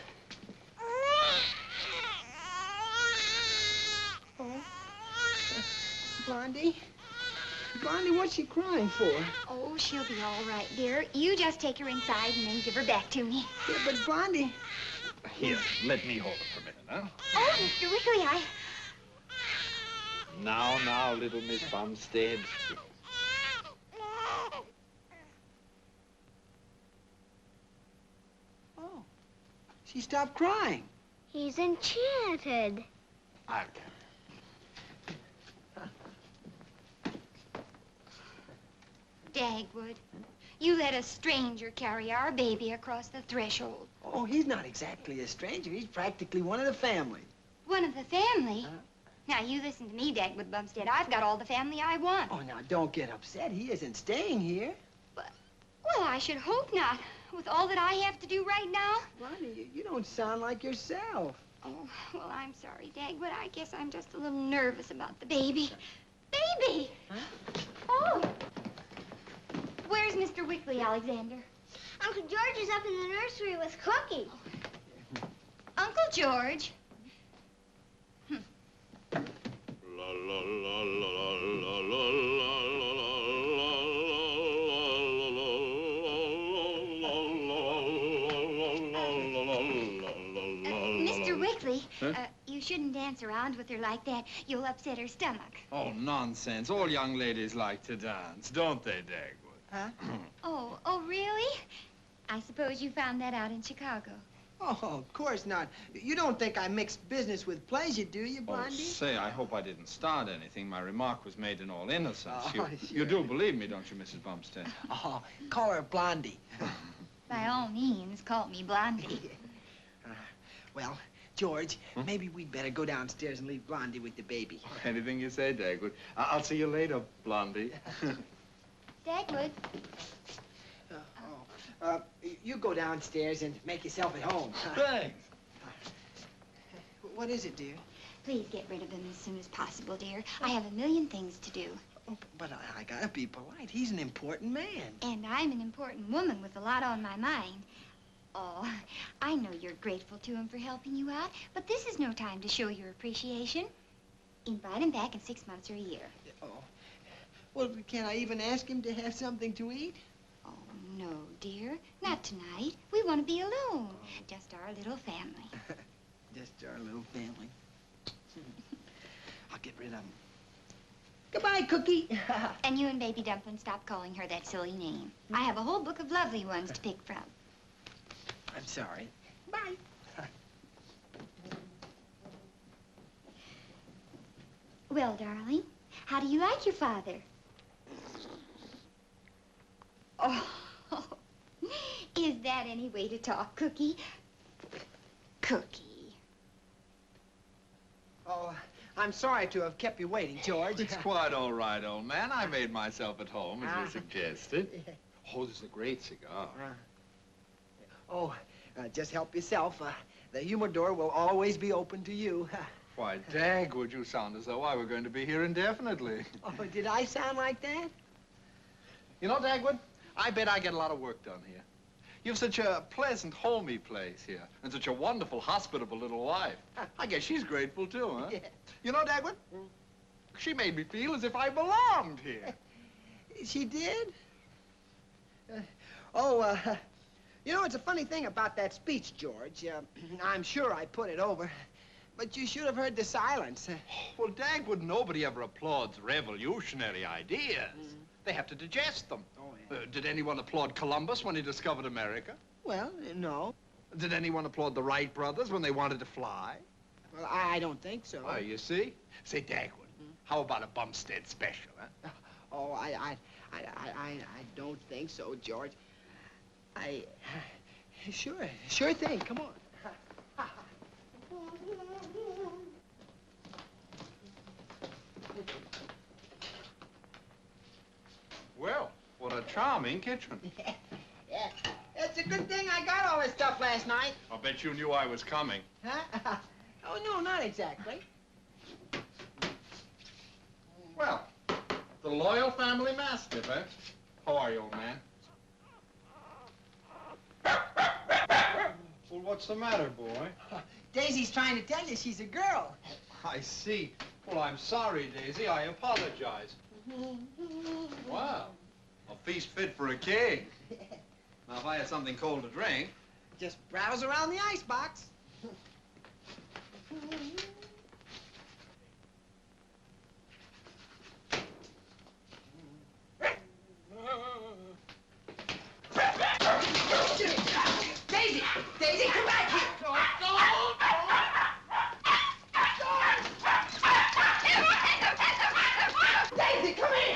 Speaker 5: Blondie? Blondie, what's she crying for?
Speaker 10: Oh, she'll be all right, dear. You just take her inside and then give her back to me.
Speaker 5: Yeah, but Blondie...
Speaker 12: Here, let me hold it for a minute, huh?
Speaker 10: Oh, Mr. Wickley,
Speaker 12: Now, little Miss Bumstead.
Speaker 5: Oh, she stopped crying.
Speaker 3: He's enchanted.
Speaker 12: I'll
Speaker 10: Dagwood, you let a stranger carry our baby across the threshold.
Speaker 5: Oh, he's not exactly a stranger. He's practically one of the family.
Speaker 10: One of the family? Now, you listen to me, Dagwood Bumstead. I've got all the family I want.
Speaker 5: Oh, now, don't get upset. He isn't staying here.
Speaker 10: Well, I should hope not. With all that I have to do right now.
Speaker 5: Blondie, you don't sound like yourself.
Speaker 10: Oh, well, I'm sorry, Dagwood. I guess I'm just a little nervous about the baby. Baby!
Speaker 5: Huh?
Speaker 10: Oh! Where's Mr. Wickley, Alexander?
Speaker 3: Uncle George is up in the nursery with Cookie.
Speaker 10: Uncle George? Mr. Wickley, you shouldn't dance around with her like that. You'll upset her stomach.
Speaker 15: Oh, nonsense. All young ladies like to dance, don't they, Dagwood?
Speaker 5: Huh?
Speaker 10: Oh, really? I suppose you found that out in Chicago.
Speaker 5: Oh, of course not. You don't think I mix business with pleasure, do you,
Speaker 15: Oh,
Speaker 5: Blondie?
Speaker 15: say, I hope I didn't start anything. My remark was made in all innocence.
Speaker 5: Oh,
Speaker 15: you
Speaker 5: sure.
Speaker 15: do believe me, don't you, Mrs. Bumstead?
Speaker 5: Oh, call her Blondie.
Speaker 10: By all means, call me Blondie.
Speaker 5: Well, George, maybe we'd better go downstairs and leave Blondie with the baby.
Speaker 15: Anything you say, Dagwood. I'll see you later, Blondie.
Speaker 10: Dagwood.
Speaker 5: You go downstairs and make yourself at home.
Speaker 15: Thanks.
Speaker 5: What is it, dear?
Speaker 10: Please get rid of him as soon as possible, dear. I have a million things to do.
Speaker 5: Oh, but I gotta be polite. He's an important man.
Speaker 10: And I'm an important woman with a lot on my mind. Oh, I know you're grateful to him for helping you out, but this is no time to show your appreciation. Invite him back in 6 months or a year.
Speaker 5: Oh. Well, can't I even ask him to have something to eat?
Speaker 10: Oh, no, dear. Not tonight. We want to be alone. Just our little family.
Speaker 5: Just our little family. I'll get rid of him. Goodbye, Cookie.
Speaker 10: And you and Baby Dumpling stop calling her that silly name. I have a whole book of lovely ones to pick from.
Speaker 5: I'm sorry. Bye.
Speaker 10: Well, darling, how do you like your father? Oh, is that any way to talk, Cookie? Cookie.
Speaker 5: Oh, I'm sorry to have kept you waiting, George.
Speaker 15: It's quite all right, old man. I made myself at home, as you suggested. Oh, this is a great cigar.
Speaker 5: Just help yourself. The humidor will always be open to you.
Speaker 15: Why, Dagwood, you sound as though I were going to be here indefinitely.
Speaker 5: Oh, did I sound like that?
Speaker 15: You know, Dagwood, I bet I get a lot of work done here. You've such a pleasant, homey place here, and such a wonderful, hospitable little wife. I guess she's grateful, too, huh?
Speaker 5: Yeah.
Speaker 15: You know, Dagwood, she made me feel as if I belonged here.
Speaker 5: She did? You know, it's a funny thing about that speech, George. I'm sure I put it over, but you should have heard the silence.
Speaker 15: Well, Dagwood, nobody ever applauds revolutionary ideas. They have to digest them.
Speaker 5: Oh, yeah.
Speaker 15: Did anyone applaud Columbus when he discovered America?
Speaker 5: Well, no.
Speaker 15: Did anyone applaud the Wright brothers when they wanted to fly?
Speaker 5: Well, I don't think so.
Speaker 15: Oh, you see? Say, Dagwood, how about a Bumstead special, huh?
Speaker 5: Oh, I don't think so, George. Sure thing. Come on.
Speaker 15: Well, what a charming kitchen.
Speaker 5: Yeah. It's a good thing I got all this stuff last night.
Speaker 15: I'll bet you knew I was coming.
Speaker 5: Huh? Oh, no, not exactly.
Speaker 15: Well, the loyal family mastiff, eh? How are you, old man?
Speaker 9: Well, what's the matter, boy?
Speaker 5: Daisy's trying to tell you she's a girl.
Speaker 15: I see. Well, I'm sorry, Daisy. I apologize. Wow. A feast fit for a king. Now, if I had something cold to drink...
Speaker 5: Just browse around the icebox. Daisy! Daisy, come back here! Daisy, come here!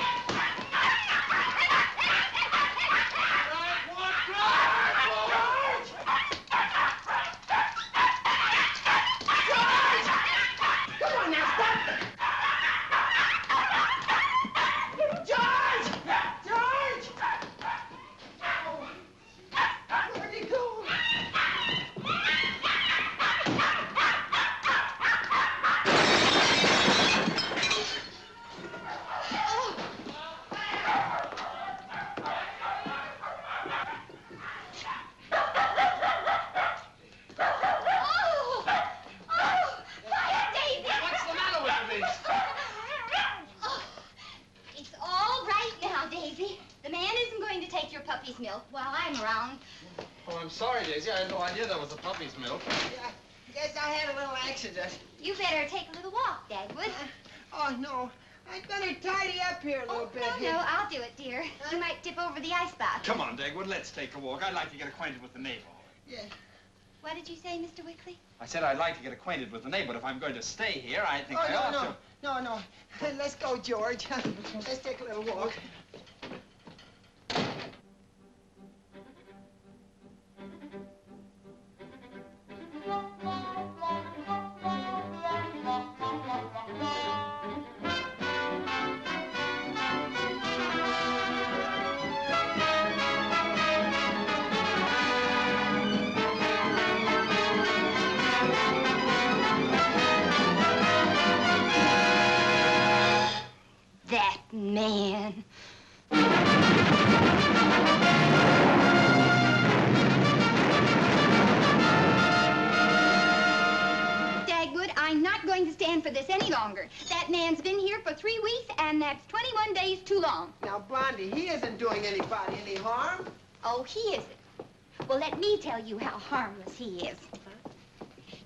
Speaker 15: I'm sorry, Daisy. I had no idea that was a puppy's milk.
Speaker 5: Yeah, yes, I had a little accident.
Speaker 10: You better take a little walk, Dagwood.
Speaker 5: Oh, no. I'd better tidy up here a little bit.
Speaker 10: No, I'll do it, dear. You might tip over the icebox.
Speaker 15: Come on, Dagwood, let's take a walk. I'd like to get acquainted with the neighborhood.
Speaker 5: Yeah.
Speaker 10: What did you say, Mr. Wickley?
Speaker 15: I said I'd like to get acquainted with the neighborhood. If I'm going to stay here, I think I ought to.
Speaker 5: No. Let's go, George. Let's take a little walk.
Speaker 10: That man. Dagwood, I'm not going to stand for this any longer. That man's been here for 3 weeks, and that's 21 days too long.
Speaker 5: Now, Blondie, he isn't doing anybody any harm.
Speaker 10: Oh, he isn't. Well, let me tell you how harmless he is.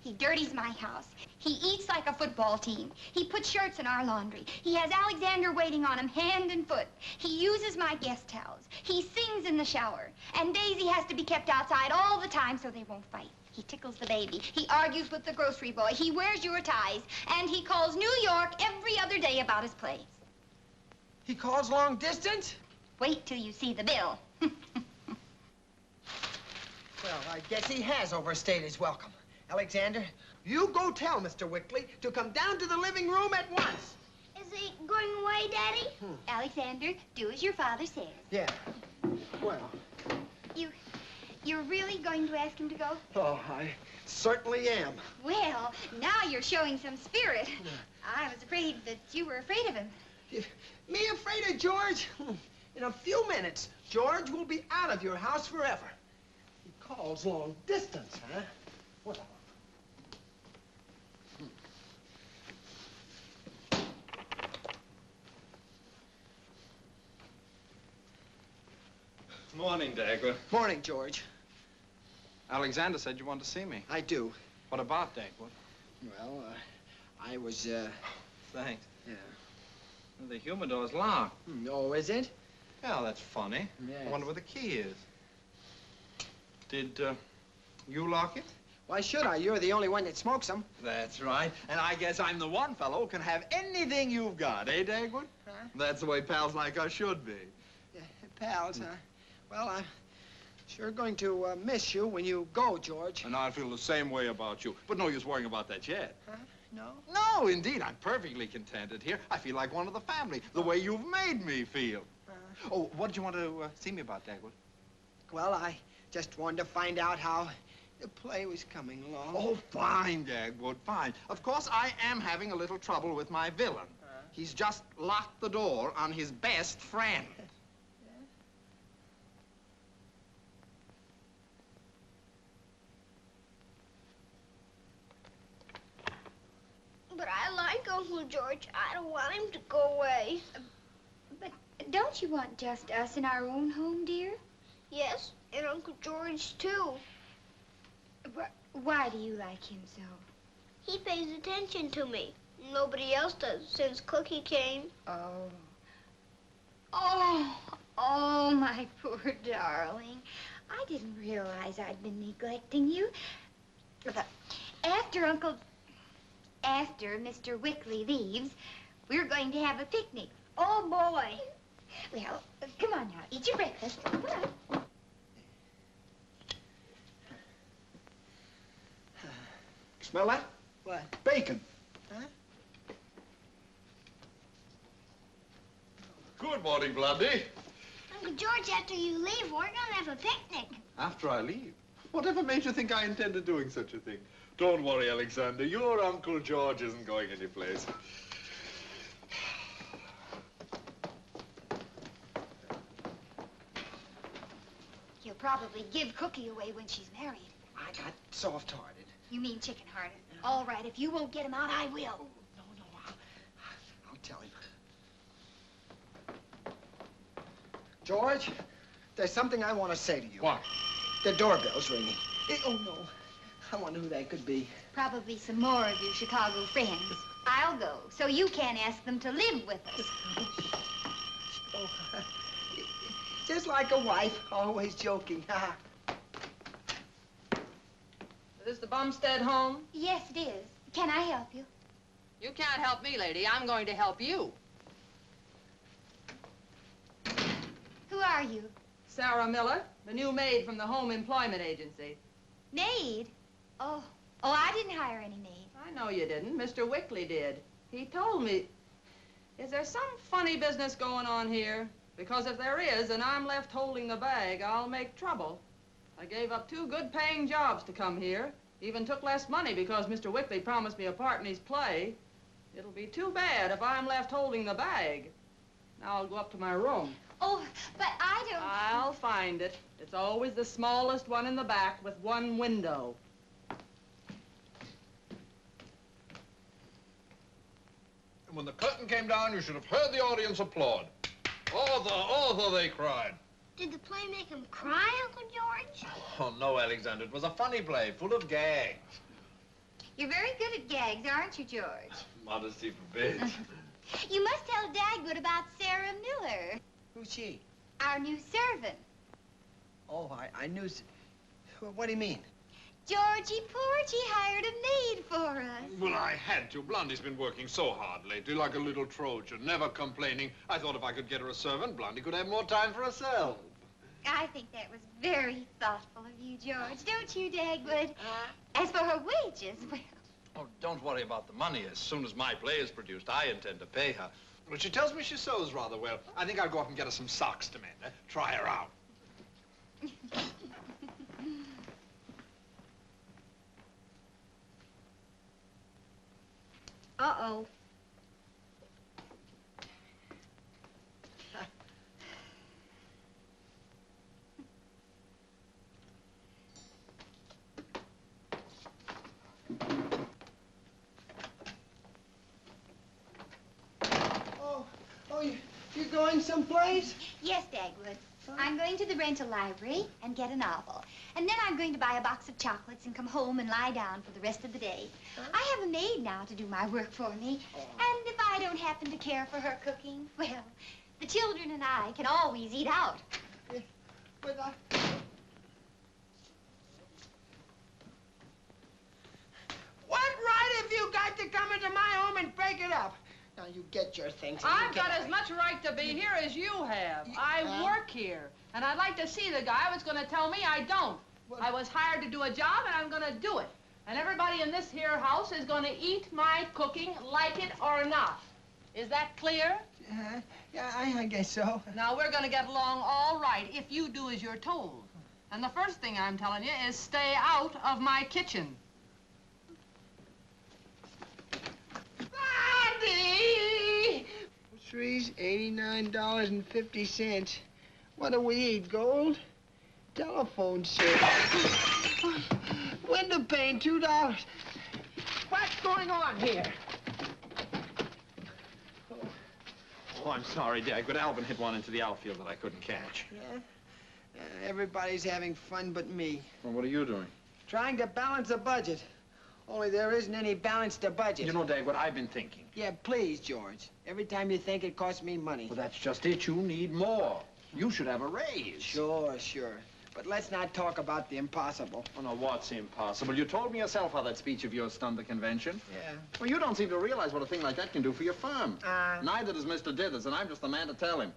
Speaker 10: He dirties my house. He eats like a football team. He puts shirts in our laundry. He has Alexander waiting on him hand and foot. He uses my guest towels. He sings in the shower. And Daisy has to be kept outside all the time so they won't fight. He tickles the baby. He argues with the grocery boy. He wears your ties. And he calls New York every other day about his place.
Speaker 5: He calls long distance?
Speaker 10: Wait till you see the bill.
Speaker 5: Well, I guess he has overstayed his welcome. Alexander, you go tell Mr. Wickley to come down to the living room at once.
Speaker 3: Is he going away, Daddy?
Speaker 10: Alexander, do as your father says.
Speaker 5: Yeah. Well.
Speaker 10: You're really going to ask him to go?
Speaker 5: Oh, I certainly am.
Speaker 10: Well, now you're showing some spirit. I was afraid that you were afraid of him.
Speaker 5: Me afraid of George? In a few minutes, George will be out of your house forever. He calls long distance, huh? Well.
Speaker 15: Morning, Dagwood.
Speaker 5: Morning, George.
Speaker 15: Alexander said you wanted to see me.
Speaker 5: I do.
Speaker 15: What about, Dagwood?
Speaker 5: Well, I was,
Speaker 15: Thanks.
Speaker 5: Yeah.
Speaker 15: Well, the humidor's locked.
Speaker 5: Oh, is it?
Speaker 15: Yeah, that's funny.
Speaker 5: Yes.
Speaker 15: I wonder where the key is. Did, you lock it?
Speaker 5: Why should I? You're the only one that smokes them.
Speaker 15: That's right. And I guess I'm the one fellow who can have anything you've got, eh, Dagwood?
Speaker 5: Huh?
Speaker 15: That's the way pals like us should be.
Speaker 5: Yeah, pals, huh? Well, I'm sure going to miss you when you go, George.
Speaker 15: And I feel the same way about you. But no use worrying about that yet.
Speaker 5: Huh? No?
Speaker 15: No, indeed. I'm perfectly contented here. I feel like one of the family, the way you've made me feel. Oh, what did you want to see me about, Dagwood?
Speaker 5: Well, I just wanted to find out how the play was coming along.
Speaker 15: Oh, fine, Dagwood, fine. Of course, I am having a little trouble with my villain. He's just locked the door on his best friend.
Speaker 3: But I like Uncle George. I don't want him to go away.
Speaker 10: But don't you want just us in our own home, dear?
Speaker 3: Yes, and Uncle George, too.
Speaker 10: Why do you like him so?
Speaker 3: He pays attention to me. Nobody else does since Cookie came.
Speaker 10: Oh. Oh, my poor darling. I didn't realize I'd been neglecting you. But after Mr. Wickley leaves, we're going to have a picnic. Oh, boy. Well, come on now. Eat your breakfast. Come on.
Speaker 11: Smell that?
Speaker 5: What?
Speaker 11: Bacon.
Speaker 5: Huh?
Speaker 15: Good morning, Blondie.
Speaker 3: Uncle George, after you leave, we're gonna have a picnic.
Speaker 15: After I leave? Whatever made you think I intended doing such a thing? Don't worry, Alexander. Your Uncle George isn't going anyplace.
Speaker 10: He'll probably give Cookie away when she's married.
Speaker 5: I got soft-hearted.
Speaker 10: You mean chicken-hearted. All right, if you won't get him out, I will.
Speaker 5: No, I'll tell him. George, there's something I want to say to you.
Speaker 15: What?
Speaker 5: The doorbell's ringing. Oh, no. I wonder who that could be.
Speaker 10: Probably some more of your Chicago friends. I'll go, so you can't ask them to live with us.
Speaker 5: Oh, just like a wife, always joking.
Speaker 16: Is the Bumstead home?
Speaker 10: Yes, it is. Can I help you?
Speaker 16: You can't help me, lady. I'm going to help you.
Speaker 10: Who are you?
Speaker 16: Sarah Miller, the new maid from the Home Employment Agency.
Speaker 10: Maid? Oh, I didn't hire any maid.
Speaker 16: I know you didn't. Mr. Wickley did. He told me. Is there some funny business going on here? Because if there is, and I'm left holding the bag, I'll make trouble. I gave up 2 good-paying jobs to come here. Even took less money because Mr. Wickley promised me a part in his play. It'll be too bad if I'm left holding the bag. Now I'll go up to my room.
Speaker 10: Oh, but I don't...
Speaker 16: I'll find it. It's always the smallest one in the back with 1 window.
Speaker 15: And when the curtain came down, you should have heard the audience applaud. Author, they cried.
Speaker 3: Did the play make him cry, Uncle George?
Speaker 15: Oh, no, Alexander. It was a funny play, full of gags.
Speaker 10: You're very good at gags, aren't you, George?
Speaker 15: Modesty forbids.
Speaker 10: You must tell Dagwood about Sarah Miller.
Speaker 5: Who's she?
Speaker 10: Our new servant.
Speaker 5: Oh, I knew... What do you mean?
Speaker 10: Georgie Porgy hired a maid for us.
Speaker 15: Well, I had to. Blondie's been working so hard lately, like a little Trojan, never complaining. I thought if I could get her a servant, Blondie could have more time for herself.
Speaker 10: I think that was very thoughtful of you, George. Don't you, Dagwood? As for her wages, well...
Speaker 15: Oh, don't worry about the money. As soon as my play is produced, I intend to pay her. Well, she tells me she sews rather well. I think I'll go up and get her some socks to mend. Try her out.
Speaker 10: Uh-oh.
Speaker 5: You going someplace?
Speaker 10: Yes, Dagwood. I'm going to the rental library and get a novel. And then I'm going to buy a box of chocolates and come home and lie down for the rest of the day. I have a maid now to do my work for me. And if I don't happen to care for her cooking, well, the children and I can always eat out.
Speaker 5: But what right have you got to come into my home and break it up? Now, you get your things.
Speaker 16: I've got as much right to be here as you have. I work here, and I'd like to see the guy who's going to tell me I don't. I was hired to do a job, and I'm going to do it. And everybody in this here house is going to eat my cooking, like it or not. Is that clear?
Speaker 5: Yeah, I guess so.
Speaker 16: Now, we're going to get along all right if you do as you're told. And the first thing I'm telling you is stay out of my kitchen.
Speaker 5: Groceries, $89.50. What do we eat, gold? Telephone service. Window pane, $2. What's going on here?
Speaker 15: Oh, I'm sorry, Dagwood. Alvin hit one into the outfield that I couldn't catch.
Speaker 5: Yeah? Everybody's having fun but me.
Speaker 15: Well, what are you doing?
Speaker 5: Trying to balance a budget. Only there isn't any balance to budget.
Speaker 15: You know, Dagwood, I've been thinking.
Speaker 5: Yeah, please, George. Every time you think it costs me money.
Speaker 15: Well, that's just it. You need more. You should have a raise.
Speaker 5: Sure. But let's not talk about the impossible.
Speaker 15: Oh, no, what's impossible? You told me yourself how that speech of yours stunned the convention.
Speaker 5: Yeah.
Speaker 15: Well, you don't seem to realize what a thing like that can do for your firm. Neither does Mr. Dithers, and I'm just the man to tell him.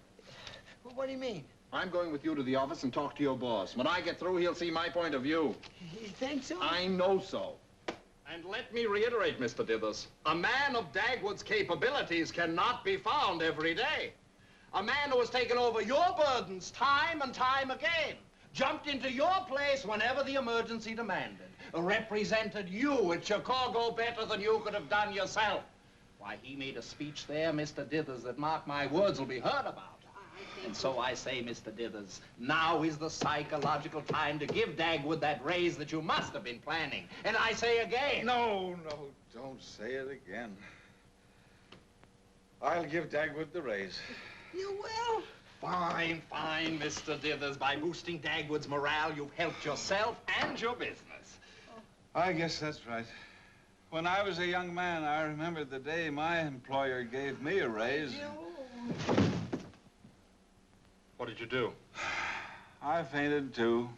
Speaker 5: Well, what do you mean?
Speaker 15: I'm going with you to the office and talk to your boss. When I get through, he'll see my point of view.
Speaker 5: You think so?
Speaker 15: I know so. And let me reiterate, Mr. Dithers, a man of Dagwood's capabilities cannot be found every day. A man who has taken over your burdens time and time again, jumped into your place whenever the emergency demanded, represented you at Chicago better than you could have done yourself. Why, he made a speech there, Mr. Dithers, that, mark my words, will be heard about. And so I say, Mr. Dithers, now is the psychological time to give Dagwood that raise that you must have been planning. And I say again...
Speaker 11: No, don't say it again. I'll give Dagwood the raise.
Speaker 5: You will?
Speaker 15: Fine, fine, Mr. Dithers. By boosting Dagwood's morale, you've helped yourself and your business.
Speaker 7: I guess that's right. When I was a young man, I remember the day my employer gave me a raise.
Speaker 9: What did you do?
Speaker 7: I fainted, too.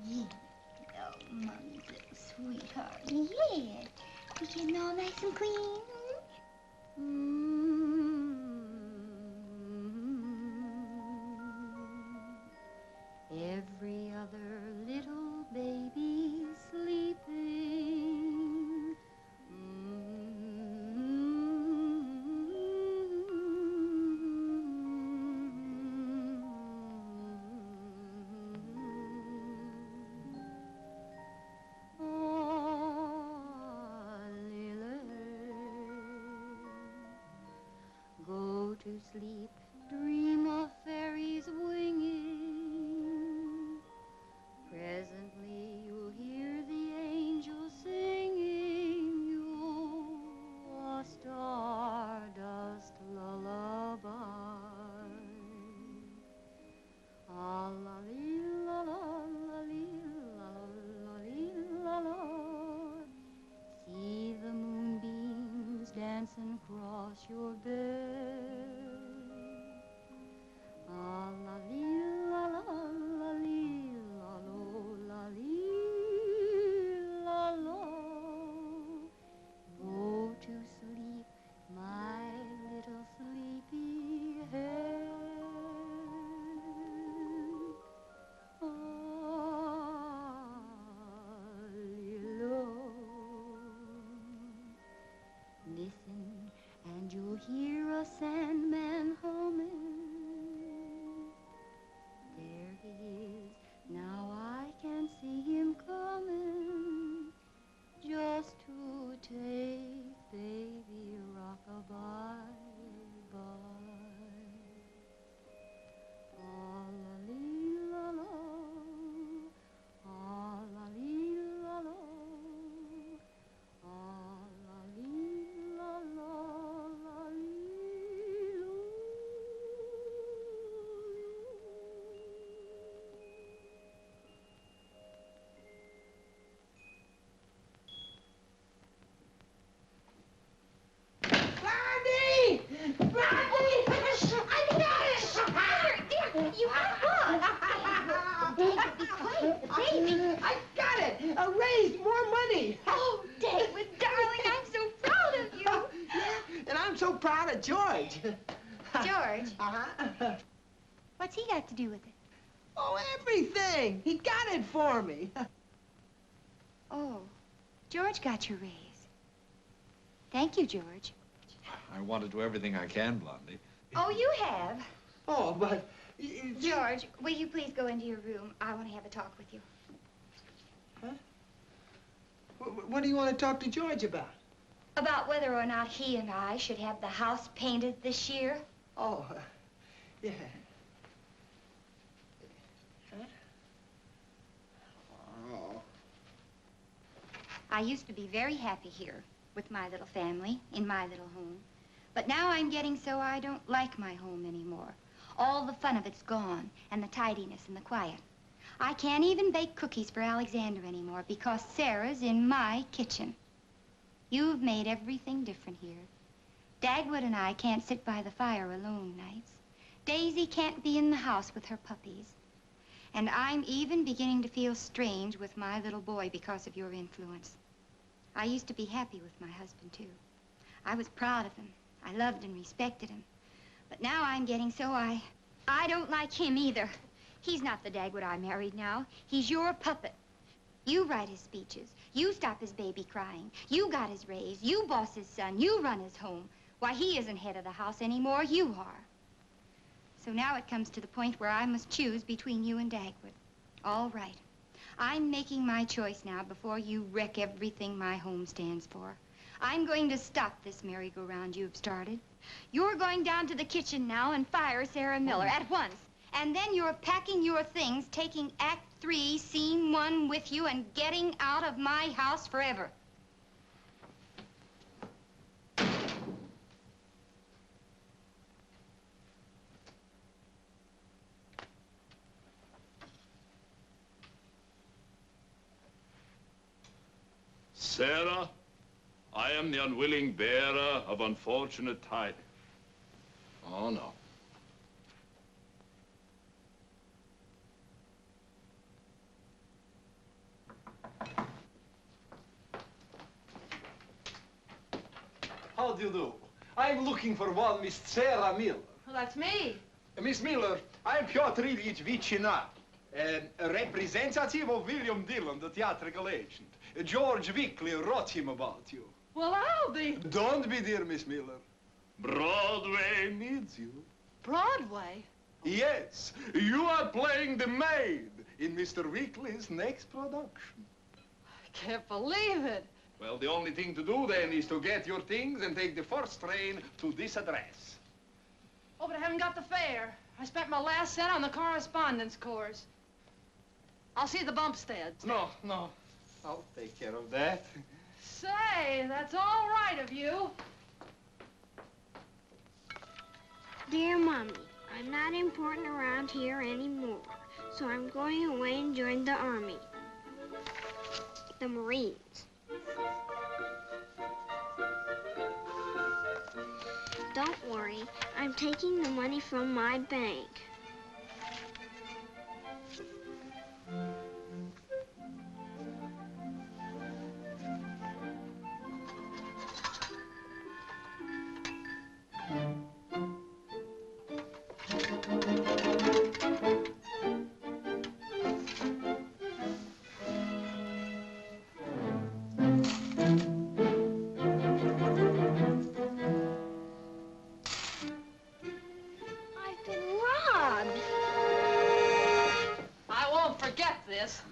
Speaker 10: Yeah. Oh, Mommy's little sweetheart. Yeah. We getting all nice and clean. Every other little baby sleeping. Go to sleep, dream of fairies winging. Presently you'll hear the angels singing you a stardust lullaby. Ah, la li la la la li la la li la la. See the moonbeams dancing across your bed. Ah, la li la la la li la lo la li la lo. Go to sleep, my little sleepy head. Ah, lilo. Listen, and you'll hear a sandman humming. There he is, now I can see him coming, just to take baby rock-a-bye, bye. Ah, la li la la, ah, la li la la, ah, la li la la, la li lo.
Speaker 17: Blondie! Blondie! I got it!
Speaker 10: There, you have what? David, be quiet, the baby.
Speaker 17: I got it! Raised more money!
Speaker 10: Oh, David, darling, I'm so proud of you.
Speaker 17: Yeah, and I'm so proud of George.
Speaker 10: George?
Speaker 17: Uh-huh.
Speaker 10: What's he got to do with it?
Speaker 17: Oh, everything! He got it for me.
Speaker 10: Oh, George got your raise. Thank you, George.
Speaker 18: I want to do everything I can, Blondie.
Speaker 10: Oh, you have?
Speaker 17: Oh, but...
Speaker 10: George, will you please go into your room? I want to have a talk with you.
Speaker 17: Huh? What do you want to talk to George about?
Speaker 10: About whether or not he and I should have the house painted this year.
Speaker 17: Oh, yeah. Huh? Oh.
Speaker 10: I used to be very happy here with my little family, in my little home. But now I'm getting so I don't like my home anymore. All the fun of it's gone, and the tidiness and the quiet. I can't even bake cookies for Alexander anymore because Sarah's in my kitchen. You've made everything different here. Dagwood and I can't sit by the fire alone nights. Daisy can't be in the house with her puppies. And I'm even beginning to feel strange with my little boy because of your influence. I used to be happy with my husband, too. I was proud of him. I loved and respected him. But now I'm getting so I don't like him either. He's not the Dagwood I married now. He's your puppet. You write his speeches. You stop his baby crying. You got his raise. You boss his son. You run his home. Why, he isn't head of the house anymore. You are. So now it comes to the point where I must choose between you and Dagwood. All right. I'm making my choice now before you wreck everything my home stands for. I'm going to stop this merry-go-round you've started. You're going down to the kitchen now and fire Sarah Miller at once. And then you're packing your things, taking Act 3, Scene 1 with you, and getting out of my house forever.
Speaker 12: Sarah, I am the unwilling bearer of unfortunate tidings. Oh, no.
Speaker 8: How do you do? I'm looking for one Miss Sarah Miller.
Speaker 16: Well, that's me.
Speaker 8: Miss Miller, I'm Piotr Ilyich Vichina, a representative of William Dillon, the theatrical agent. George Wickley wrote him about you.
Speaker 16: Well, I'll be.
Speaker 8: Don't be, dear Miss Miller.
Speaker 12: Broadway needs you.
Speaker 16: Broadway?
Speaker 8: Yes, you are playing the maid in Mr. Wickley's next production.
Speaker 16: I can't believe it.
Speaker 8: Well, the only thing to do then is to get your things and take the first train to this address.
Speaker 16: Oh, but I haven't got the fare. I spent my last cent on the correspondence course. I'll see the Bumsteads.
Speaker 8: No. I'll take care of that.
Speaker 16: Say, that's all right of you.
Speaker 3: Dear Mommy, I'm not important around here anymore, so I'm going away and join the Army. The Marines. Don't worry, I'm taking the money from my bank.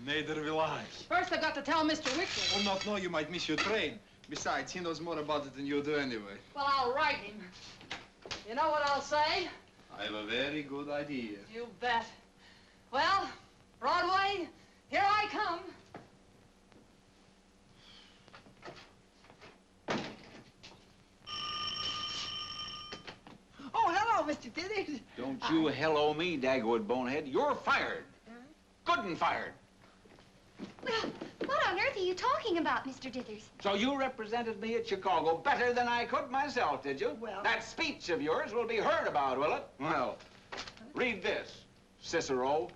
Speaker 8: Neither will I.
Speaker 16: First, I've got to tell Mr. Wickley.
Speaker 8: Oh, no, you might miss your train. Besides, he knows more about it than you do anyway.
Speaker 16: Well, I'll write him. You know what I'll say?
Speaker 8: I have a very good idea.
Speaker 16: You bet. Well, Broadway, here I come.
Speaker 5: Oh, hello, Mr. Dithers.
Speaker 7: Don't you hello me, Dagwood Bonehead. You're fired. Good and fired.
Speaker 10: Well, what on earth are you talking about, Mr. Dithers?
Speaker 7: So you represented me at Chicago better than I could myself, did you?
Speaker 5: Well...
Speaker 7: That speech of yours will be heard about, will it? Well, read this, Cicero.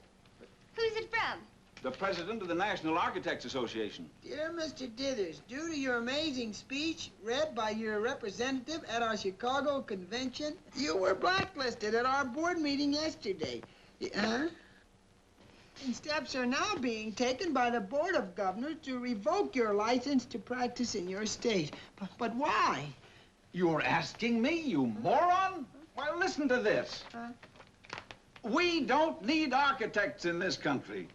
Speaker 10: Who's it from?
Speaker 7: The president of the National Architects Association.
Speaker 5: Dear Mr. Dithers, due to your amazing speech read by your representative at our Chicago convention, you were blacklisted at our board meeting yesterday. Huh? And steps are now being taken by the Board of Governors to revoke your license to practice in your state. But why?
Speaker 7: You're asking me, you moron? Well, listen to this. We don't need architects in this country.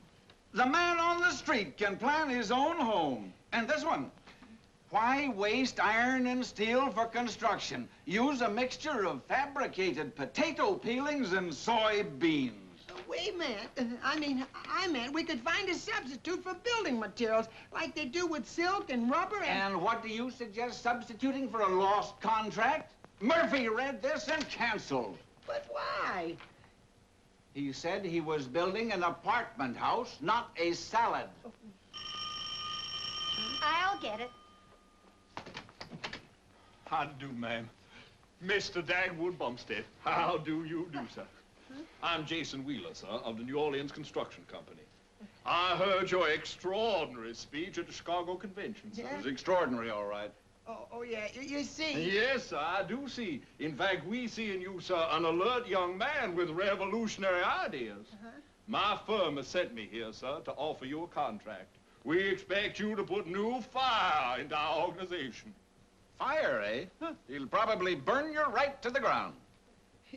Speaker 7: The man on the street can plan his own home. And this one. Why waste iron and steel for construction? Use a mixture of fabricated potato peelings and soybeans.
Speaker 5: Wait a minute. I meant we could find a substitute for building materials, like they do with silk and rubber
Speaker 7: And what do you suggest substituting for a lost contract? Murphy read this and canceled.
Speaker 5: But why?
Speaker 7: He said he was building an apartment house, not a salad.
Speaker 10: I'll get it.
Speaker 12: How do, ma'am? Mr. Dagwood Bumstead. How do you do, sir? I'm Jason Wheeler, sir, of the New Orleans Construction Company. I heard your extraordinary speech at the Chicago Convention, sir.
Speaker 7: It was extraordinary, all right.
Speaker 5: Oh, yeah, you see.
Speaker 12: Yes, sir, I do see. In fact, we see in you, sir, an alert young man with revolutionary ideas. My firm has sent me here, sir, to offer you a contract. We expect you to put new fire into our organization.
Speaker 7: Fire, eh? He'll probably burn you right to the ground.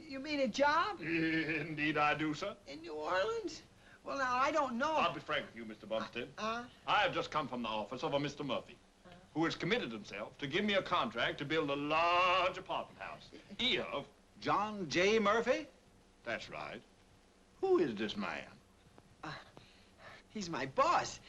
Speaker 5: You mean a job?
Speaker 12: Indeed I do, sir.
Speaker 5: In New Orleans? Well, now, I don't know.
Speaker 12: I'll be frank with you, Mr. Bumstead. I have just come from the office of a Mr. Murphy, who has committed himself to give me a contract to build a large apartment house. Of
Speaker 7: John J. Murphy?
Speaker 12: That's right. Who is this man?
Speaker 5: He's my boss.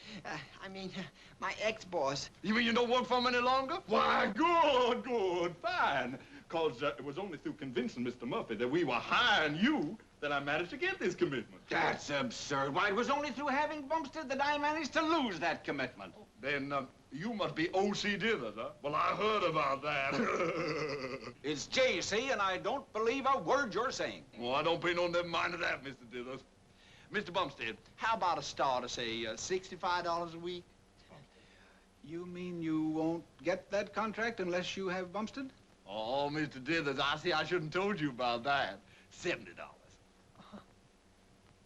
Speaker 5: My ex-boss.
Speaker 12: You mean you don't work for him any longer? Why, good, fine. Because it was only through convincing Mr. Murphy that we were hiring you that I managed to get this commitment.
Speaker 7: That's absurd. Why, it was only through having Bumstead that I managed to lose that commitment.
Speaker 12: Then, You must be O.C. Dithers, huh? Well, I heard about that.
Speaker 7: It's J.C., and I don't believe a word you're saying.
Speaker 12: Well, I don't pay no damn mind to that, Mr. Dithers. Mr. Bumstead, how about a start, say, $65 a week?
Speaker 7: You mean you won't get that contract unless you have Bumstead?
Speaker 12: Oh, Mr. Dithers, I see I shouldn't told you about that. $70.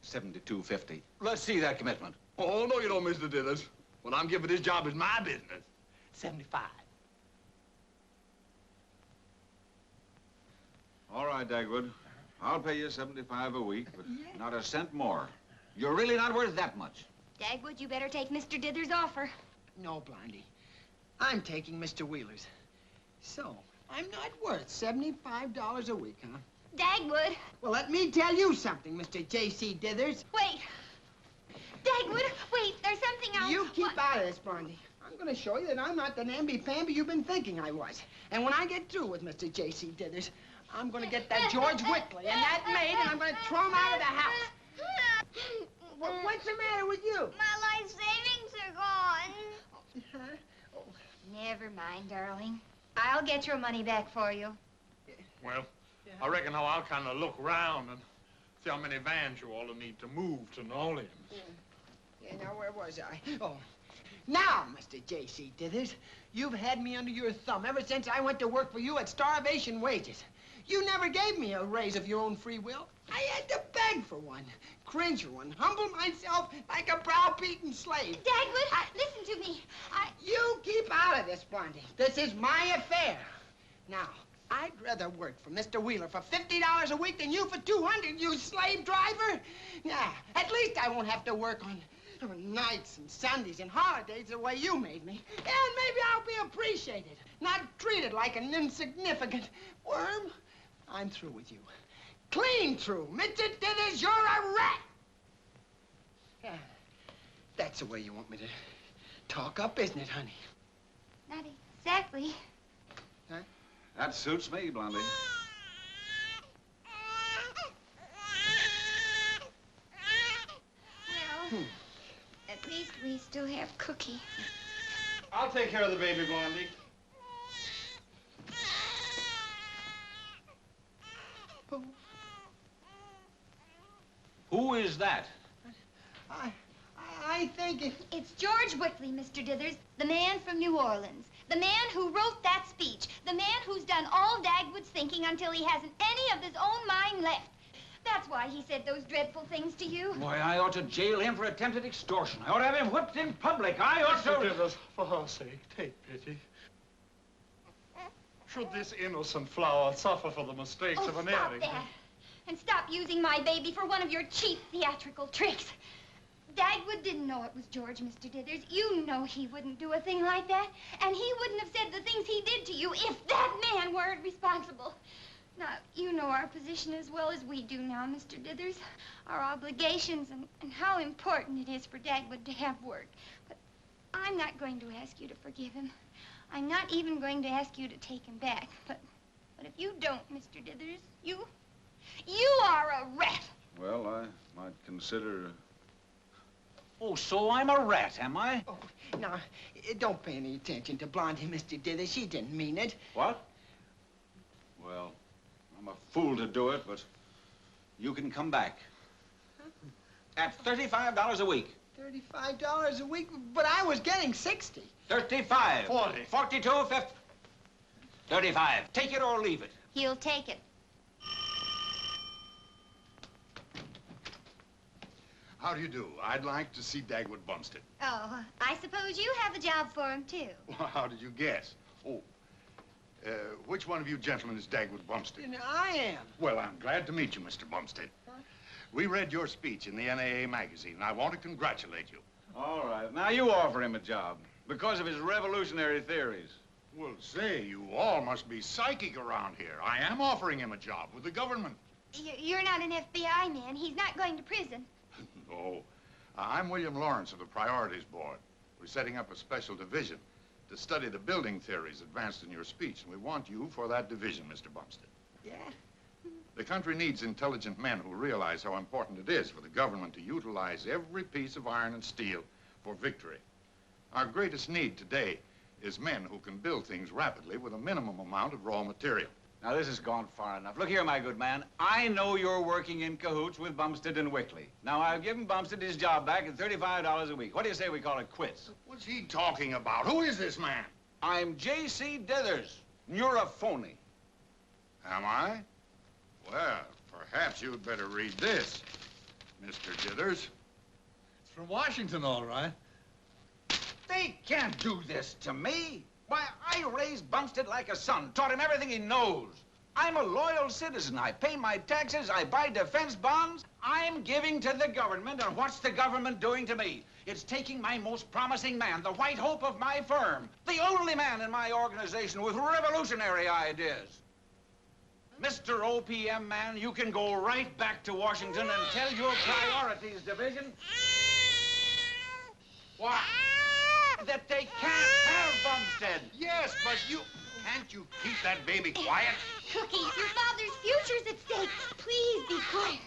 Speaker 7: $72.50. Let's see that commitment.
Speaker 12: Oh, no, you don't, Mr. Dithers. What I'm giving this job is my business. 75.
Speaker 7: All right, Dagwood. I'll pay you $75 a week, but not a cent more. You're really not worth that much.
Speaker 10: Dagwood, you better take Mr. Dithers' offer.
Speaker 5: No, Blondie. I'm taking Mr. Wheeler's. So, I'm not worth $75 a week, huh?
Speaker 10: Dagwood.
Speaker 5: Well, let me tell you something, Mr. J.C. Dithers.
Speaker 10: Wait. Dagwood, wait, there's something else.
Speaker 5: You keep out of this, Blondie. I'm going to show you that I'm not the namby-pamby you've been thinking I was. And when I get through with Mr. J.C. Dithers, I'm going to get that George Wickley and that maid, and I'm going to throw them out of the house. What's the matter with you?
Speaker 3: My life savings are gone.
Speaker 5: Huh? Oh.
Speaker 10: Never mind, darling. I'll get your money back for you.
Speaker 12: Well, I reckon how I'll kind of look around and see how many vans you all need to move to New Orleans.
Speaker 5: Yeah, now where was I? Oh. Now, Mr. J.C. Dithers, you've had me under your thumb ever since I went to work for you at starvation wages. You never gave me a raise of your own free will. I had to beg for one, cringe for one, humble myself like a browbeaten slave.
Speaker 10: Dagwood, listen to me.
Speaker 5: You keep out of this, Blondie. This is my affair. Now, I'd rather work for Mr. Wheeler for $50 a week than you for $200, you slave driver. Yeah, at least I won't have to work on nights and Sundays and holidays the way you made me. And maybe I'll be appreciated, not treated like an insignificant worm. I'm through with you. Clean through. Mr. Dithers, you're a rat. Yeah, that's the way you want me to talk up, isn't it, honey?
Speaker 10: Not exactly.
Speaker 5: Huh?
Speaker 7: That suits me, Blondie.
Speaker 10: Well, at least we still have Cookie.
Speaker 8: I'll take care of the baby, Blondie.
Speaker 7: Who is that?
Speaker 5: I think
Speaker 10: It's George Wickley, Mr. Dithers, the man from New Orleans. The man who wrote that speech. The man who's done all Dagwood's thinking until he hasn't any of his own mind left. That's why he said those dreadful things to you.
Speaker 7: Boy, I ought to jail him for attempted extortion. I ought to have him whipped in public. I ought
Speaker 12: Mr.
Speaker 7: to...
Speaker 12: Dithers, for her sake, take pity. Should this innocent flower suffer for the mistakes of an
Speaker 10: stop
Speaker 12: erring?
Speaker 10: that. And stop using my baby for one of your cheap theatrical tricks. Dagwood didn't know it was George, Mr. Dithers. You know he wouldn't do a thing like that. And he wouldn't have said the things he did to you if that man weren't responsible. Now, you know our position as well as we do now, Mr. Dithers. Our obligations and how important it is for Dagwood to have work. But I'm not going to ask you to forgive him. I'm not even going to ask you to take him back. But if you don't, Mr. Dithers, you are a rat.
Speaker 7: Well, I might consider... Oh, so I'm a rat, am I?
Speaker 5: Oh, now, don't pay any attention to Blondie, Mr. Dithers. She didn't mean it.
Speaker 7: What? Well, I'm a fool to do it, but you can come back.
Speaker 5: Huh?
Speaker 7: At $35 a week.
Speaker 5: $35 a week? But I was getting 60.
Speaker 7: 35.
Speaker 12: 40.
Speaker 7: 42, 50. 35. Take it or leave it.
Speaker 10: He'll take it.
Speaker 11: How do you do? I'd like to see Dagwood Bumstead.
Speaker 10: Oh, I suppose you have a job for him, too.
Speaker 11: Well, how did you guess? Oh, which one of you gentlemen is Dagwood Bumstead?
Speaker 5: I am.
Speaker 11: Well, I'm glad to meet you, Mr. Bumstead.
Speaker 5: Huh?
Speaker 11: We read your speech in the NAA magazine, and I want to congratulate you.
Speaker 7: All right. Now you offer him a job because of his revolutionary theories.
Speaker 11: Well, say, you all must be psychic around here. I am offering him a job with the government.
Speaker 10: You're not an FBI man. He's not going to prison.
Speaker 11: No. I'm William Lawrence of the Priorities Board. We're setting up a special division to study the building theories advanced in your speech, and we want you for that division, Mr. Bumstead.
Speaker 5: Yeah?
Speaker 11: The country needs intelligent men who realize how important it is for the government to utilize every piece of iron and steel for victory.
Speaker 9: Our greatest need today is men who can build things rapidly with a minimum amount of raw material.
Speaker 7: Now, this has gone far enough. Look here, my good man. I know you're working in cahoots with Bumstead and Wickley. Now, I've given Bumstead his job back at $35 a week. What do you say we call it quits?
Speaker 9: What's he talking about? Who is this man?
Speaker 7: I'm J.C. Dithers. You're a phony.
Speaker 9: Am I? Well, perhaps you'd better read this, Mr. Dithers.
Speaker 18: It's from Washington, all right.
Speaker 7: They can't do this to me. Why, I raised Bumstead like a son, taught him everything he knows. I'm a loyal citizen. I pay my taxes, I buy defense bonds. I'm giving to the government, and what's the government doing to me? It's taking my most promising man, the white hope of my firm, the only man in my organization with revolutionary ideas. Mr. OPM man, you can go right back to Washington and tell your priorities division what? That they can't have Bumstead.
Speaker 9: Yes, but can't you keep that baby quiet?
Speaker 10: Cookie, your father's future's at stake. Please be quiet.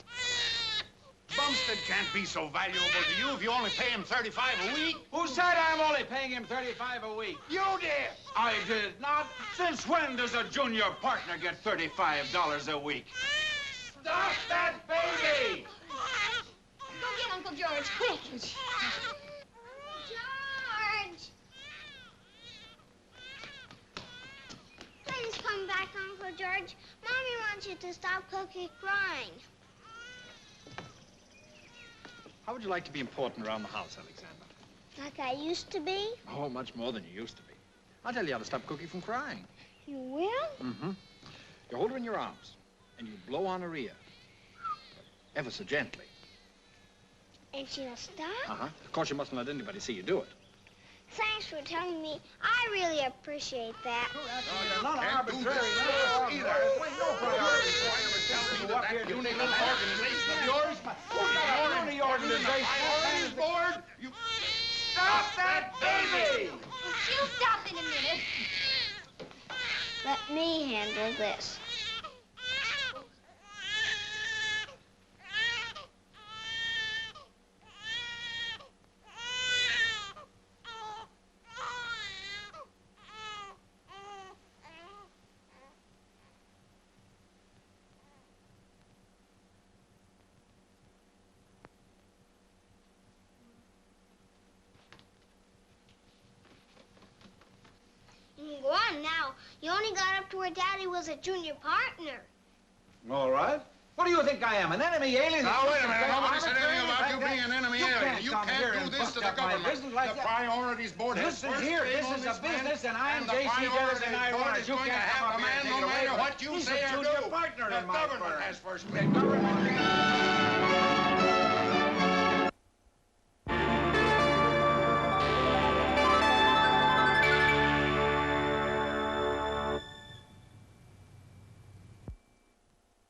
Speaker 9: Bumstead can't be so valuable to you if you only pay him $35 a week.
Speaker 7: Who said I'm only paying him $35 a week?
Speaker 9: You did.
Speaker 7: I did not. Since when does a junior partner get $35 a week? Stop that baby!
Speaker 10: Go get Uncle George, quick. George!
Speaker 3: Please come back, Uncle George. Mommy wants you to stop Cookie crying.
Speaker 18: How would you like to be important around the house, Alexander?
Speaker 3: Like I used to be?
Speaker 18: Oh, much more than you used to be. I'll tell you how to stop Cookie from crying.
Speaker 3: You will?
Speaker 18: Mm-hmm. You hold her in your arms, and you blow on her ear. Ever so gently.
Speaker 3: And she'll stop?
Speaker 18: Uh-huh. Of course, you mustn't let anybody see you do it.
Speaker 3: Thanks for telling me. I really appreciate that.
Speaker 7: Not arbitrary. No priority for him or telling you up here to little organization of yours. Who's got a organization? Board? You stop that baby!
Speaker 10: She'll stop in a minute.
Speaker 3: Let me handle this. Go on now. You only got up to where Daddy was a junior partner.
Speaker 7: All right. What do you think I am, an enemy alien?
Speaker 9: Now, wait a minute. Nobody said anything about you being an enemy alien. You can't do this to the government. The Priorities Board has
Speaker 7: Listen here, this is a business, and I'm J.C. Dillon, and I want it. You can't have a man no matter what you say or do. The government has first.